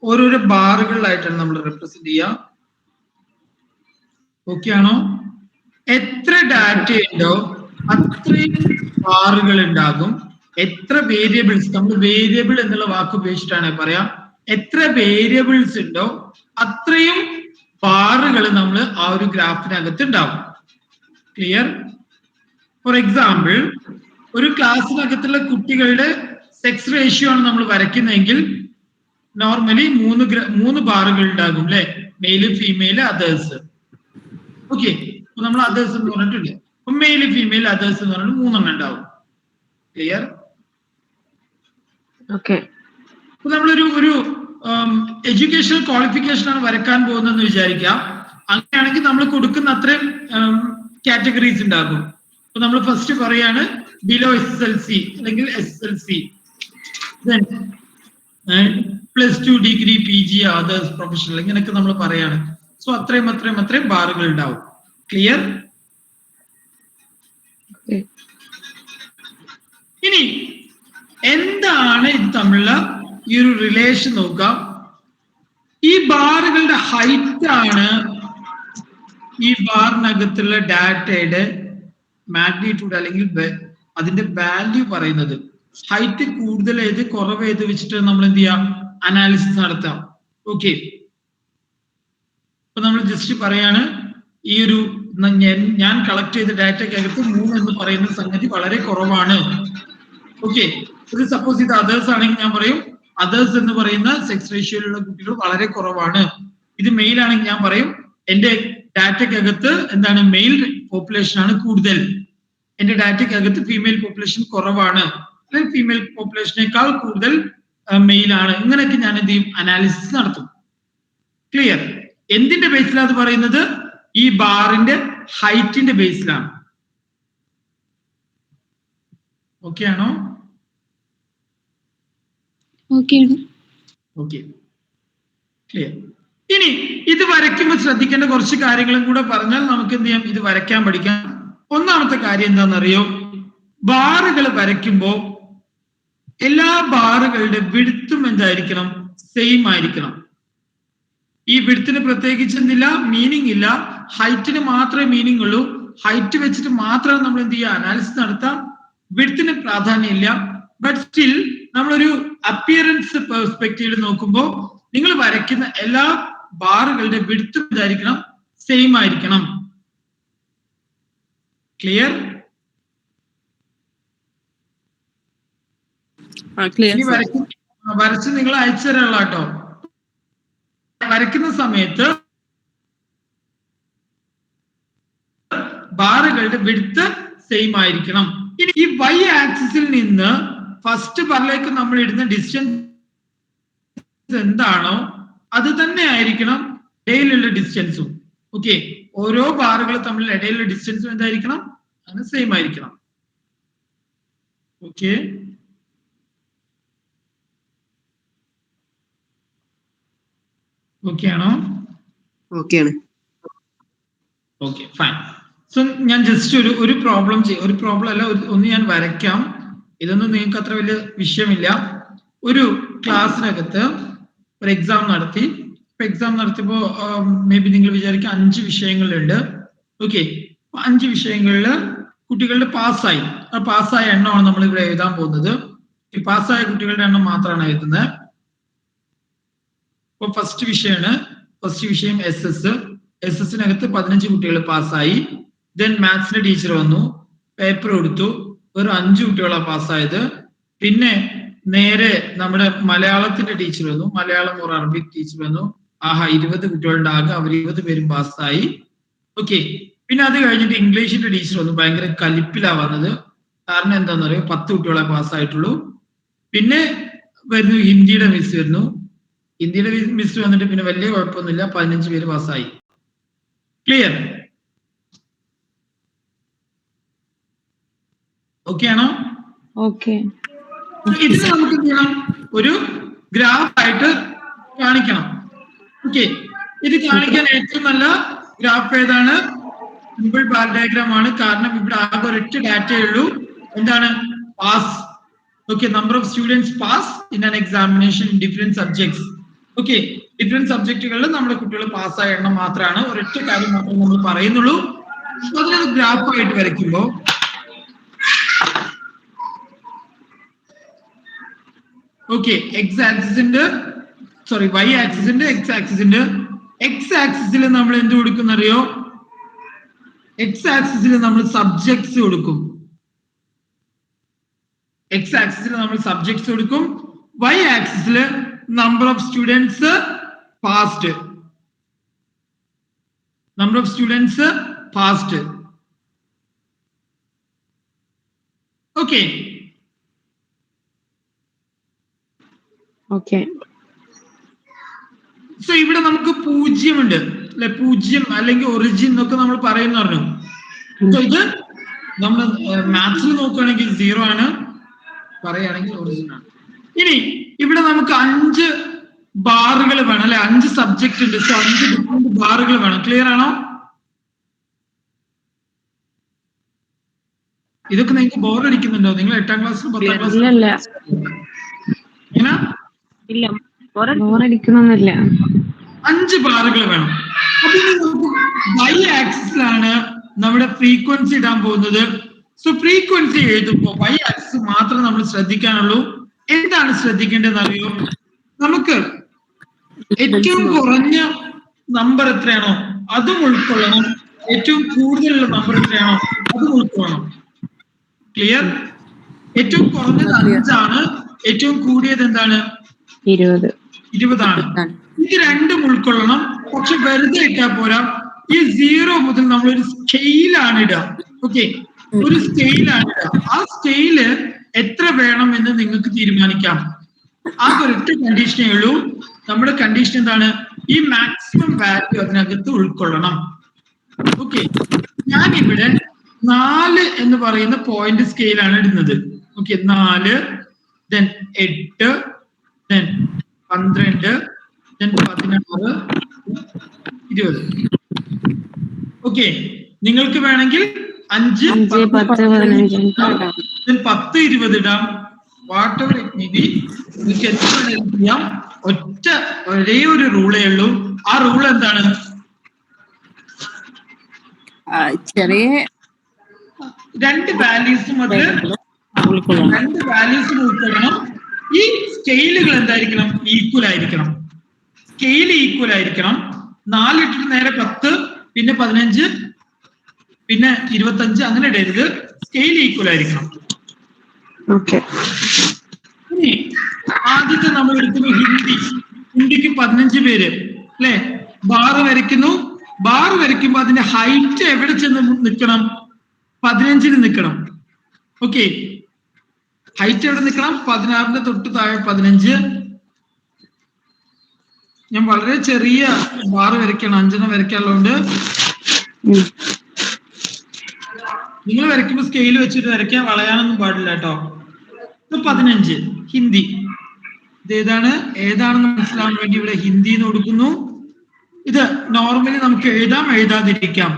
ഓരോരോ ബാറുകളിലായിട്ടാണ് നമ്മൾ റെപ്രസെന്റ് ചെയ്യുക. ഓക്കെ ആണോ? എത്ര ഡാറ്റ ഉണ്ടോ അത്രയും ബാറുകൾ ഉണ്ടാകും. എത്ര വേരിയബിൾസ്, നമ്മൾ വേരിയബിൾ എന്നുള്ള വാക്ക് ഉപയോഗിച്ചിട്ടാണ് പറയാം. എത്ര വേരിയബിൾസ് ഉണ്ടോ അത്രയും ബാറുകൾ നമ്മൾ ആ ഒരു ഗ്രാഫിനകത്ത് ഉണ്ടാവും. ക്ലിയർ? ഫോർ എക്സാമ്പിൾ, ഒരു ക്ലാസ്സിനകത്തുള്ള കുട്ടികളുടെ സെക്സ് റേഷ്യോ ആണ് നമ്മൾ വരയ്ക്കുന്നതെങ്കിൽ നോർമലി മൂന്ന് ബാറുകൾ ഉണ്ടാകും അല്ലെ? Mail, female, others. ഓക്കെ, അപ്പൊ നമ്മൾ അതേഴ്സ് എന്ന് പറഞ്ഞിട്ടില്ല. അപ്പൊ മെയില്, ഫീമെയിൽ, അതേഴ്സ് എന്ന് പറഞ്ഞിട്ട് 3 ഉണ്ടാവും. ക്ലിയർ? ഓക്കെ. അപ്പൊ നമ്മളൊരു എഡ്യൂക്കേഷണൽ ക്വാളിഫിക്കേഷൻ ആണ് വരക്കാൻ പോകുന്നതെന്ന് വിചാരിക്കാം. അങ്ങനെയാണെങ്കിൽ നമ്മൾ കൊടുക്കുന്ന അത്രയും കാറ്റഗറീസ് ഉണ്ടാകും. അപ്പൊ നമ്മൾ ഫസ്റ്റ് പറയാണ് ബിലോ SSLC അല്ലെങ്കിൽ SSLC, +2 degree, PG, others, professional, ഇങ്ങനെയൊക്കെ നമ്മൾ പറയാണ്. സോ അത്രയും ബാറുകൾ ഉണ്ടാവും. ക്ലിയർ? ഇനി എന്താണ് ഇത് തമ്മിലുള്ള ഈ ഒരു റിലേഷൻ നോക്കാം. ഈ ബാറുകളുടെ ഹൈറ്റ് ആണ് ഈ ബാറിനകത്തുള്ള ഡാറ്റയുടെ മാഗ്നിറ്റ്യൂഡ് അല്ലെങ്കിൽ അതിന്റെ വാല്യൂ പറയുന്നത്. ഹൈറ്റ് കൂടുതൽ ഏത് കുറവ് ഏത് വെച്ചിട്ട് നമ്മൾ എന്ത് ചെയ്യാം? അനാലിസിസ് നടത്താം. ഓക്കെ, അപ്പൊ നമ്മൾ ജസ്റ്റ് പറയാണ് ഈ ഒരു ഞാൻ കളക്ട് ചെയ്ത ഡാറ്റയ്ക്കകത്ത് 3 എന്ന് പറയുന്ന സംഗതി വളരെ കുറവാണ്. ഓക്കെ, ഇത് സപ്പോസ് ഇത് അതേഴ്സ് ആണെങ്കിൽ ഞാൻ പറയും അതേഴ്സ് എന്ന് പറയുന്ന സെക്സ് റേഷ്യോയിലുള്ള കുട്ടികൾ വളരെ കുറവാണ്. ഇത് മെയിൽ ആണെങ്കിൽ ഞാൻ പറയും എന്റെ ഡാറ്റയ്ക്കകത്ത് എന്താണ് മെയിൽ പോപ്പുലേഷൻ ആണ് കൂടുതൽ, എന്റെ ഡാറ്റയ്ക്കകത്ത് ഫീമെയിൽ പോപ്പുലേഷൻ കുറവാണ്, അല്ലെങ്കിൽ ഫീമെയിൽ പോപ്പുലേഷനേക്കാൾ കൂടുതൽ മെയിൽ ആണ്. ഇങ്ങനെയൊക്കെ ഞാൻ എന്ത് ചെയ്യും? അനാലിസിസ് നടത്തും. ക്ലിയർ? എന്തിന്റെ ബേസിലാണ് അത് പറയുന്നത്? ഈ ബാറിന്റെ ഹൈറ്റിന്റെ ബേസിലാണ്. ഓക്കെ ആണോ? Okay, clear. ഇനി ഇത് വരയ്ക്കുമ്പോൾ ശ്രദ്ധിക്കേണ്ട കുറച്ച് കാര്യങ്ങളും കൂടെ പറഞ്ഞാൽ നമുക്ക് എന്ത് ചെയ്യാം? ഇത് വരയ്ക്കാൻ പഠിക്കാം. ഒന്നാമത്തെ കാര്യം എന്താണെന്നറിയോ? ബാറുകൾ വരയ്ക്കുമ്പോൾ എല്ലാ ബാറുകളുടെ വിഡ്ത്തും എന്തായിരിക്കണം? സെയിം ആയിരിക്കണം. ഈ വിഡ്ത്തിന് പ്രത്യേകിച്ച് എന്തില്ല? മീനിങ് ഇല്ല. ഹൈറ്റിന് മാത്രമേ മീനിങ് ഉള്ളൂ. ഹൈറ്റ് വെച്ചിട്ട് മാത്രമേ നമ്മൾ എന്ത് ചെയ്യുക? അനാലിസിസ് നടത്താം. വിഡ്ത്തിന് പ്രാധാന്യം ഇല്ല. ബട്ട് സ്റ്റിൽ നമ്മളൊരു അപ്പിയറൻസ് പെർസ്പെക്റ്റീവിൽ നോക്കുമ്പോൾ നിങ്ങൾ വരയ്ക്കുന്ന എല്ലാ ബാറുകളുടെ വിഡ്ത്തും എന്തായിരിക്കണം? സെയിം ആയിരിക്കണം. ക്ലിയർ? വരച്ച് നിങ്ങൾ അയച്ചു തരാനുള്ള കേട്ടോ. വരയ്ക്കുന്ന സമയത്ത് ബാറുകളുടെ വിഡ്ത്ത് സെയിം ആയിരിക്കണം. ഇനി ഈ y ആക്സിസിൽ നിന്ന് ഫസ്റ്റ് ബാറിലേക്ക് നമ്മൾ ഇടുന്ന ഡിസ്റ്റൻസ് എന്താണോ അത് തന്നെ ആയിരിക്കണം ഇടയിലുള്ള ഡിസ്റ്റൻസും. ഓക്കെ, ഓരോ ബാറുകൾ തമ്മിൽ ഇടയിലുള്ള ഡിസ്റ്റൻസും എന്തായിരിക്കണം? അങ്ങനെ സെയിം ആയിരിക്കണം. ഓക്കെ, ഓക്കെ ആണോ? ഓക്കെ ആണ്. Okay, fine. സോ ഞാൻ ജസ്റ്റ് ഒരു പ്രോബ്ലം അല്ല, ഒന്ന് ഞാൻ വരയ്ക്കാം. ഇതൊന്നും നിങ്ങൾക്ക് അത്ര വലിയ വിഷയമില്ല. ഒരു ക്ലാസ്സിനകത്ത് ഒരു എക്സാം നടത്തി. എക്സാം നടത്തിയപ്പോ മേ ബി നിങ്ങൾ വിചാരിക്കുക 5 വിഷയങ്ങളുണ്ട്. ഓക്കെ, 5 വിഷയങ്ങളിൽ കുട്ടികളുടെ പാസ്സായി. ആ പാസ്സായ എണ്ണമാണ് നമ്മൾ ഇവിടെ എഴുതാൻ പോകുന്നത്. ഈ പാസ്സായ കുട്ടികളുടെ എണ്ണം മാത്രമാണ് എഴുതുന്നത്. ഇപ്പൊ ഫസ്റ്റ് വിഷയം SS-നകത്ത് 15 കുട്ടികൾ പാസ്സായി. ദെൻ മാത്സിന്റെ ടീച്ചർ വന്നു, പേപ്പർ കൊടുത്തു, ഒരു 5 കുട്ടികളാണ് പാസ്സായത്. പിന്നെ നേരെ നമ്മുടെ മലയാളത്തിന്റെ ടീച്ചർ വന്നു, മലയാളം or അറബിക് ടീച്ചർ വന്നു. 20 കുട്ടികളുണ്ടാകും, അവർ 20 പേരും പാസ്സായി. ഓക്കെ, പിന്നെ അത് കഴിഞ്ഞിട്ട് ഇംഗ്ലീഷിന്റെ ടീച്ചർ വന്നു, ഭയങ്കര കലിപ്പിലാ വന്നത്. കാരണം എന്താണെന്ന് പറയുക, 10 കുട്ടികളെ പാസ്സായിട്ടുള്ളൂ. പിന്നെ വരുന്നു ഹിന്ദിയുടെ മിസ് വരുന്നു. ഹിന്ദിയുടെ മിസ് വന്നിട്ട് പിന്നെ വലിയ കുഴപ്പമൊന്നുമില്ല, 15 പേര് പാസ്സായി. ക്ലിയർ? ഓക്കെ ആണോ? ഓക്കെ. ഇതിന് നമുക്ക് എന്ത് ചെയ്യണം? ഒരു ഗ്രാഫ് ആയിട്ട് കാണിക്കണം. ഓക്കെ, ഇത് കാണിക്കാൻ ഏറ്റവും നല്ല ഗ്രാഫ് ഏതാണ്? സിമ്പിൾ ബാർ ഡയഗ്രാം ആണ്. കാരണം ഇവിടെ ആകെ ഒരൊറ്റ ഡാറ്റയേ ഉള്ളൂ. എന്താണ്? Pass. Okay, number of students pass in an examination in different subjects. Okay, different സബ്ജക്റ്റുകളിൽ നമ്മുടെ കുട്ടികൾ പാസ്സായ എണ്ണം മാത്രമാണ്. ഒരൊറ്റ കാര്യം മാത്രമേ നമ്മൾ പറയുന്നുള്ളൂ. അതിനൊരു ഗ്രാഫ് ആയിട്ട് വരയ്ക്കുമ്പോൾ ഓക്കെ, എക്സ് ആക്സിസിന്റെ വൈ ആക്സിസിന്റെ എക്സ് ആക്സിസിന്റെ എക്സ് ആക്സിസിൽ നമ്മൾ എന്ത് കൊടുക്കുന്നറിയോ? എക്സ് ആക്സിസിൽ നമ്മൾ സബ്ജക്ട്സ് കൊടുക്കും. എക്സ് ആക്സിസിൽ നമ്മൾ സബ്ജക്ട്സ് കൊടുക്കും. വൈ ആക്സിസിൽ number of students past. Number of students past. Okay, okay. So ഇവിടെ നമുക്ക് 0 ഉണ്ട് അല്ലെ, 0 അല്ലെങ്കിൽ ഒറിജിൻ എന്നൊക്കെ നമ്മൾ പറയുന്നു. സോ ഇത് നമ്മൾ മാത്സിൽ നോക്കുകയാണെങ്കിൽ 0 ആണ്, പറയുകയാണെങ്കിൽ ഒറിജിൻ ആണ്. ഇനി ഇവിടെ നമുക്ക് 5 ബാറുകൾ വേണം അല്ലെ, 5 സബ്ജക്ട് ഉണ്ട്. സോ 5 ഡിഫറെന്റ് ബാറുകൾ വേണം. ക്ലിയർ ആണോ? ഇതൊക്കെ നിങ്ങൾക്ക് ബോർ അടിക്കുന്നുണ്ടോ? നിങ്ങൾ 8ാം ക്ലാസ്സിലും 10ാം ക്ലാസ്സിലും ഇല്ല, ബോറടിക്കണമെന്നില്ല. 5 ബാറുകൾ വേണം. അപ്പൊ ഇനി നമുക്ക് വൈ ആക്സിസിലാണ് നമ്മുടെ ഫ്രീക്വൻസി ഇടാൻ പോകുന്നത്. സോ ഫ്രീക്വൻസി എഴുതുമ്പോൾ വൈ ആക്സിസ് മാത്രം നമ്മൾ ശ്രദ്ധിക്കാനുള്ളൂ. എന്താണ് ശ്രദ്ധിക്കേണ്ടതെന്ന് അറിയോ? നമുക്ക് ഏറ്റവും കുറഞ്ഞ നമ്പർ എത്രയാണോ അതും ഉൾക്കൊള്ളണം, ഏറ്റവും കൂടുതലുള്ള നമ്പർ എത്രയാണോ അതും ഉൾക്കൊള്ളണം. ക്ലിയർ? ഏറ്റവും കുറഞ്ഞത് 5 ആണ്, ഏറ്റവും കൂടിയത് എന്താണ്? 20 ആണ്. ഇത് രണ്ടും ഉൾക്കൊള്ളണം. പക്ഷെ വെറുതെ ഇട്ടാൽ പോരാ, ഈ 0 മുതൽ നമ്മൾ ഒരു സ്കെയിലാണ് ഇടുക. ഓക്കെ, ഒരു സ്കെയിലാണ് ഇടുക. ആ സ്കെയില് എത്ര വേണം എന്ന് നിങ്ങൾക്ക് തീരുമാനിക്കാം. ആ ഒരൊറ്റ കണ്ടീഷനേ ഉള്ളൂ. നമ്മുടെ കണ്ടീഷൻ എന്താണ്? ഈ മാക്സിമം വാല്യൂ അതിനകത്ത് ഉൾക്കൊള്ളണം. ഓക്കെ, ഞാൻ ഇവിടെ 4 എന്ന് പറയുന്ന പോയിന്റ് സ്കെയിലാണ് ഇടുന്നത്. Okay, 4, then 8, then 12, then 16, 20. Okay, നിങ്ങൾക്ക് വേണമെങ്കിൽ 5, 10, 20 ഇടാം. What ever it may be, നിങ്ങൾക്ക് എത്ര വേണമെങ്കിലും ചെയ്യാം. ഒരേ ഒരു റൂളേ ഉള്ളൂ. ആ റൂൾ എന്താണ്? ചെറിയ 2 വാല്യൂസും ഉൾക്കൊള്ളണം. ഈ സ്കെയിലുകൾ എന്തായിരിക്കണം? ഈക്വൽ ആയിരിക്കണം. സ്കെയിൽ ഈക്വൽ ആയിരിക്കണം. 4 ഇട്ടിട്ട് നേരെ 10, പിന്നെ 15, പിന്നെ 25 അങ്ങനെ ഇടരുത്. സ്കെയിൽ ഈക്വൽ ആയിരിക്കണം. ഇനി ആദ്യത്തെ നമ്മൾ എടുക്കുന്നു ഹിന്ദിക്ക് 15 പേര് അല്ലെ, ബാറ് വരയ്ക്കുന്നു. ബാർ വരയ്ക്കുമ്പോ അതിന്റെ ഹൈറ്റ് എവിടെ ചെന്ന് നിൽക്കണം? 15 നിൽക്കണം. ഓക്കെ, ഹൈറ്റ് എവിടെ നിൽക്കണം? 16 തൊട്ട് താഴെ 15. ഞാൻ വളരെ ചെറിയ ബാർ വരയ്ക്കണം, 5 വരയ്ക്കാനുള്ളതുകൊണ്ട്. നിങ്ങൾ വരയ്ക്കുമ്പോൾ സ്കെയിൽ വെച്ചിട്ട് വരയ്ക്കാൻ, വളയാനൊന്നും പാടില്ല കേട്ടോ. 15 ഹിന്ദി. ഇത് ഏതാണെന്ന് മനസ്സിലാവാൻ വേണ്ടി ഇവിടെ ഹിന്ദി എന്ന് കൊടുക്കുന്നു. ഇത് നോർമലി നമുക്ക് എഴുതാം, എഴുതാതിരിക്കാം.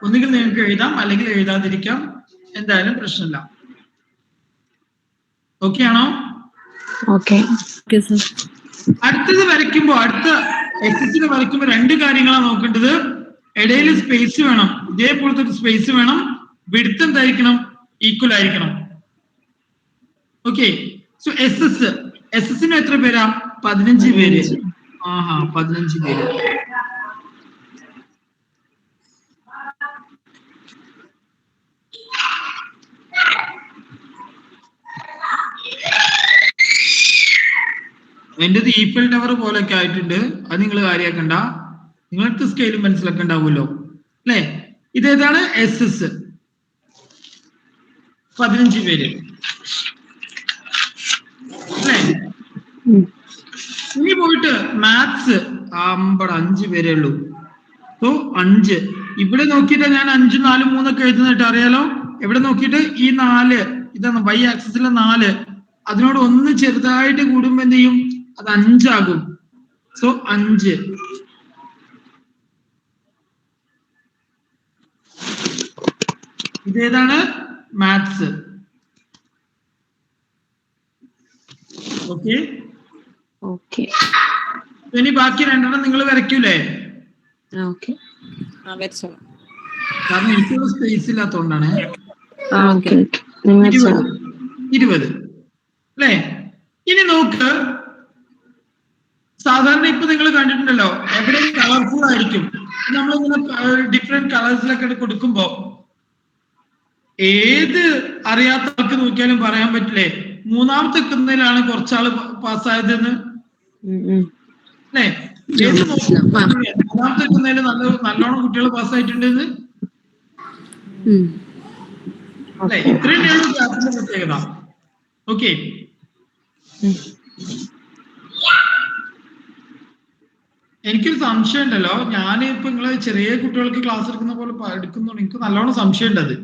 ഒന്നുകിൽ നിങ്ങൾക്ക് എഴുതാം അല്ലെങ്കിൽ എഴുതാതിരിക്കാം, എന്തായാലും പ്രശ്നമില്ല. ഓക്കെ ആണോ? അടുത്തത് വരയ്ക്കുമ്പോ, അടുത്ത എക്സസിന് വരയ്ക്കുമ്പോ 2 കാര്യങ്ങളാണ് നോക്കേണ്ടത്. ഇടയിൽ സ്പേസ് വേണം, ഇതേപോലത്തെ ഒരു സ്പേസ് വേണം. വിഡ്ത്ത് എന്തായിരിക്കണം? ഈക്വൽ ആയിരിക്കണം. ഓക്കെ, സോ എസ്എസിന് എത്ര പേരാ? 15 പേര്. 15 പേര്. എന്റേത് ഈഫൽ ടവർ പോലൊക്കെ ആയിട്ടുണ്ട്. അത് നിങ്ങൾ കാര്യമാക്കണ്ട, നിങ്ങൾക്ക് സ്കെയിലും മനസ്സിലാക്കി ഉണ്ടാവുമല്ലോ അല്ലെ. ഇതേതാണ്? SS. 15 പേര് അല്ലെ. ഇനി പോയിട്ട് മാത്സ് 5 പേരേ ഉള്ളൂ. സോ 5 ഇവിടെ നോക്കിയിട്ട് ഞാൻ 5, 4, 3 ഒക്കെ എഴുതുന്നിട്ട് അറിയാലോ. എവിടെ നോക്കിയിട്ട് ഈ 4 ഇതാണ് വൈ ആക്സിസിലെ 4, അതിനോട് 1 ചെറുതായിട്ട് കൂടുമ്പോ എന്ത് ചെയ്യും? അത് 5 ആകും. സോ 5. ഇതേതാണ്? മാത്സ്. ഓക്കെ. ഓക്കെ. ഇനി ബാക്കി രണ്ടെണ്ണം നിങ്ങൾ വരയ്ക്കൂലേ? ഓക്കെ. വരച്ചോളാം. കാരണം എനിക്കുള്ള സ്പേസ് ഇല്ലാത്തതുകൊണ്ടാണ്. ഓക്കെ. 20 അല്ലേ? ഇനി നോക്ക്, സാധാരണ ഇപ്പൊ നിങ്ങൾ കണ്ടിട്ടുണ്ടല്ലോ, എവിടെ കളർഫുൾ ആയിരിക്കും. നമ്മളിങ്ങനെ ഡിഫറെന്റ് കളേഴ്സിലൊക്കെ കൊടുക്കുമ്പോ ഏത് അറിയാത്ത ആൾക്ക് നോക്കിയാലും പറയാൻ പറ്റില്ലേ മൂന്നാമത്തെ നിൽക്കുന്നതിലാണ് കുറച്ചാള് പാസ്സായതെന്ന്? അല്ലേ? ഏത് മൂന്നാമത്തെ നിൽക്കുന്നതിൽ നല്ലോണം കുട്ടികൾ പാസ്സായിട്ടുണ്ടെന്ന്? അല്ലെ? ഇത്രയാണ് ക്ലാസിന്റെ പ്രത്യേകത. ഓക്കെ. എനിക്കൊരു സംശയം ഉണ്ടല്ലോ, ഞാൻ ഇപ്പൊ നിങ്ങള് ചെറിയ കുട്ടികൾക്ക് ക്ലാസ് എടുക്കുന്ന പോലെ എടുക്കുന്നുണ്ട്. എനിക്ക് നല്ലോണം സംശയം ഉണ്ട്. അത്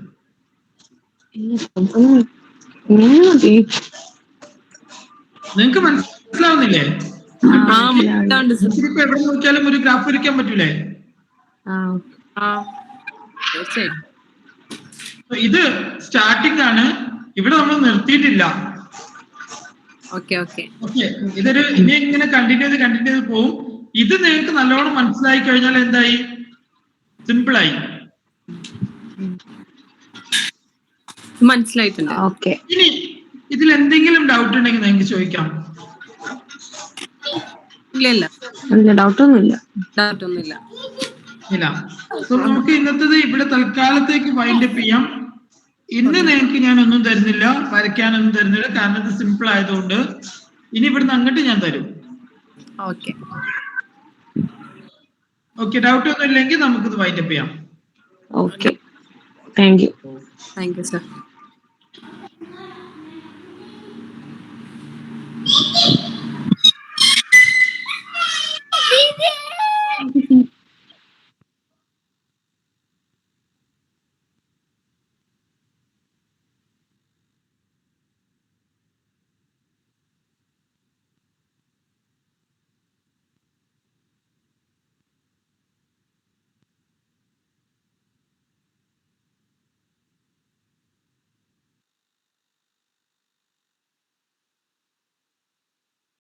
നിങ്ങക്ക് മനസ്സിലാവുന്നില്ലേ? ഇപ്പൊ എവിടെ നോക്കിയാലും ഒരു ഗ്രാഫ് വരയ്ക്കാൻ പറ്റൂലേ? ഇത് സ്റ്റാർട്ടിംഗ് ആണ്, ഇവിടെ നമ്മൾ നിർത്തിയിട്ടില്ല. ഇതൊരു ഇനി ഇങ്ങനെ കണ്ടിന്യൂ ചെയ്ത് പോവും. ഇത് നിങ്ങൾക്ക് നല്ലോണം മനസ്സിലായി കഴിഞ്ഞാൽ എന്തായി? സിമ്പിളായി. മനസ്സിലായിട്ടുണ്ട്. ഓക്കെ. ഇനി ഇതിൽ എന്തെങ്കിലും ഡൗട്ട് ഉണ്ടെങ്കിൽ നിങ്ങൾക്ക് ചോദിക്കാം. ഇല്ല, ഡൗട്ടൊന്നുമില്ല. ഇല്ല. നമുക്ക് ഇന്നത്തത് ഇവിടെ തൽക്കാലത്തേക്ക് വൈൻഡപ്പ് ചെയ്യാം. ഇന്ന് നിങ്ങൾക്ക് ഞാൻ ഒന്നും തരുന്നില്ല, വരയ്ക്കാനൊന്നും തരുന്നില്ല, കാരണം ഇത് സിമ്പിൾ ആയതുകൊണ്ട്. ഇനി ഇവിടുന്ന് അങ്ങോട്ട് ഞാൻ തരും. ഓക്കെ. ഡൗട്ട് ഒന്നും ഇല്ലെങ്കിൽ നമുക്കിത് വൈൻഡപ്പ് ചെയ്യാം. ഓക്കെ. Thank you sir.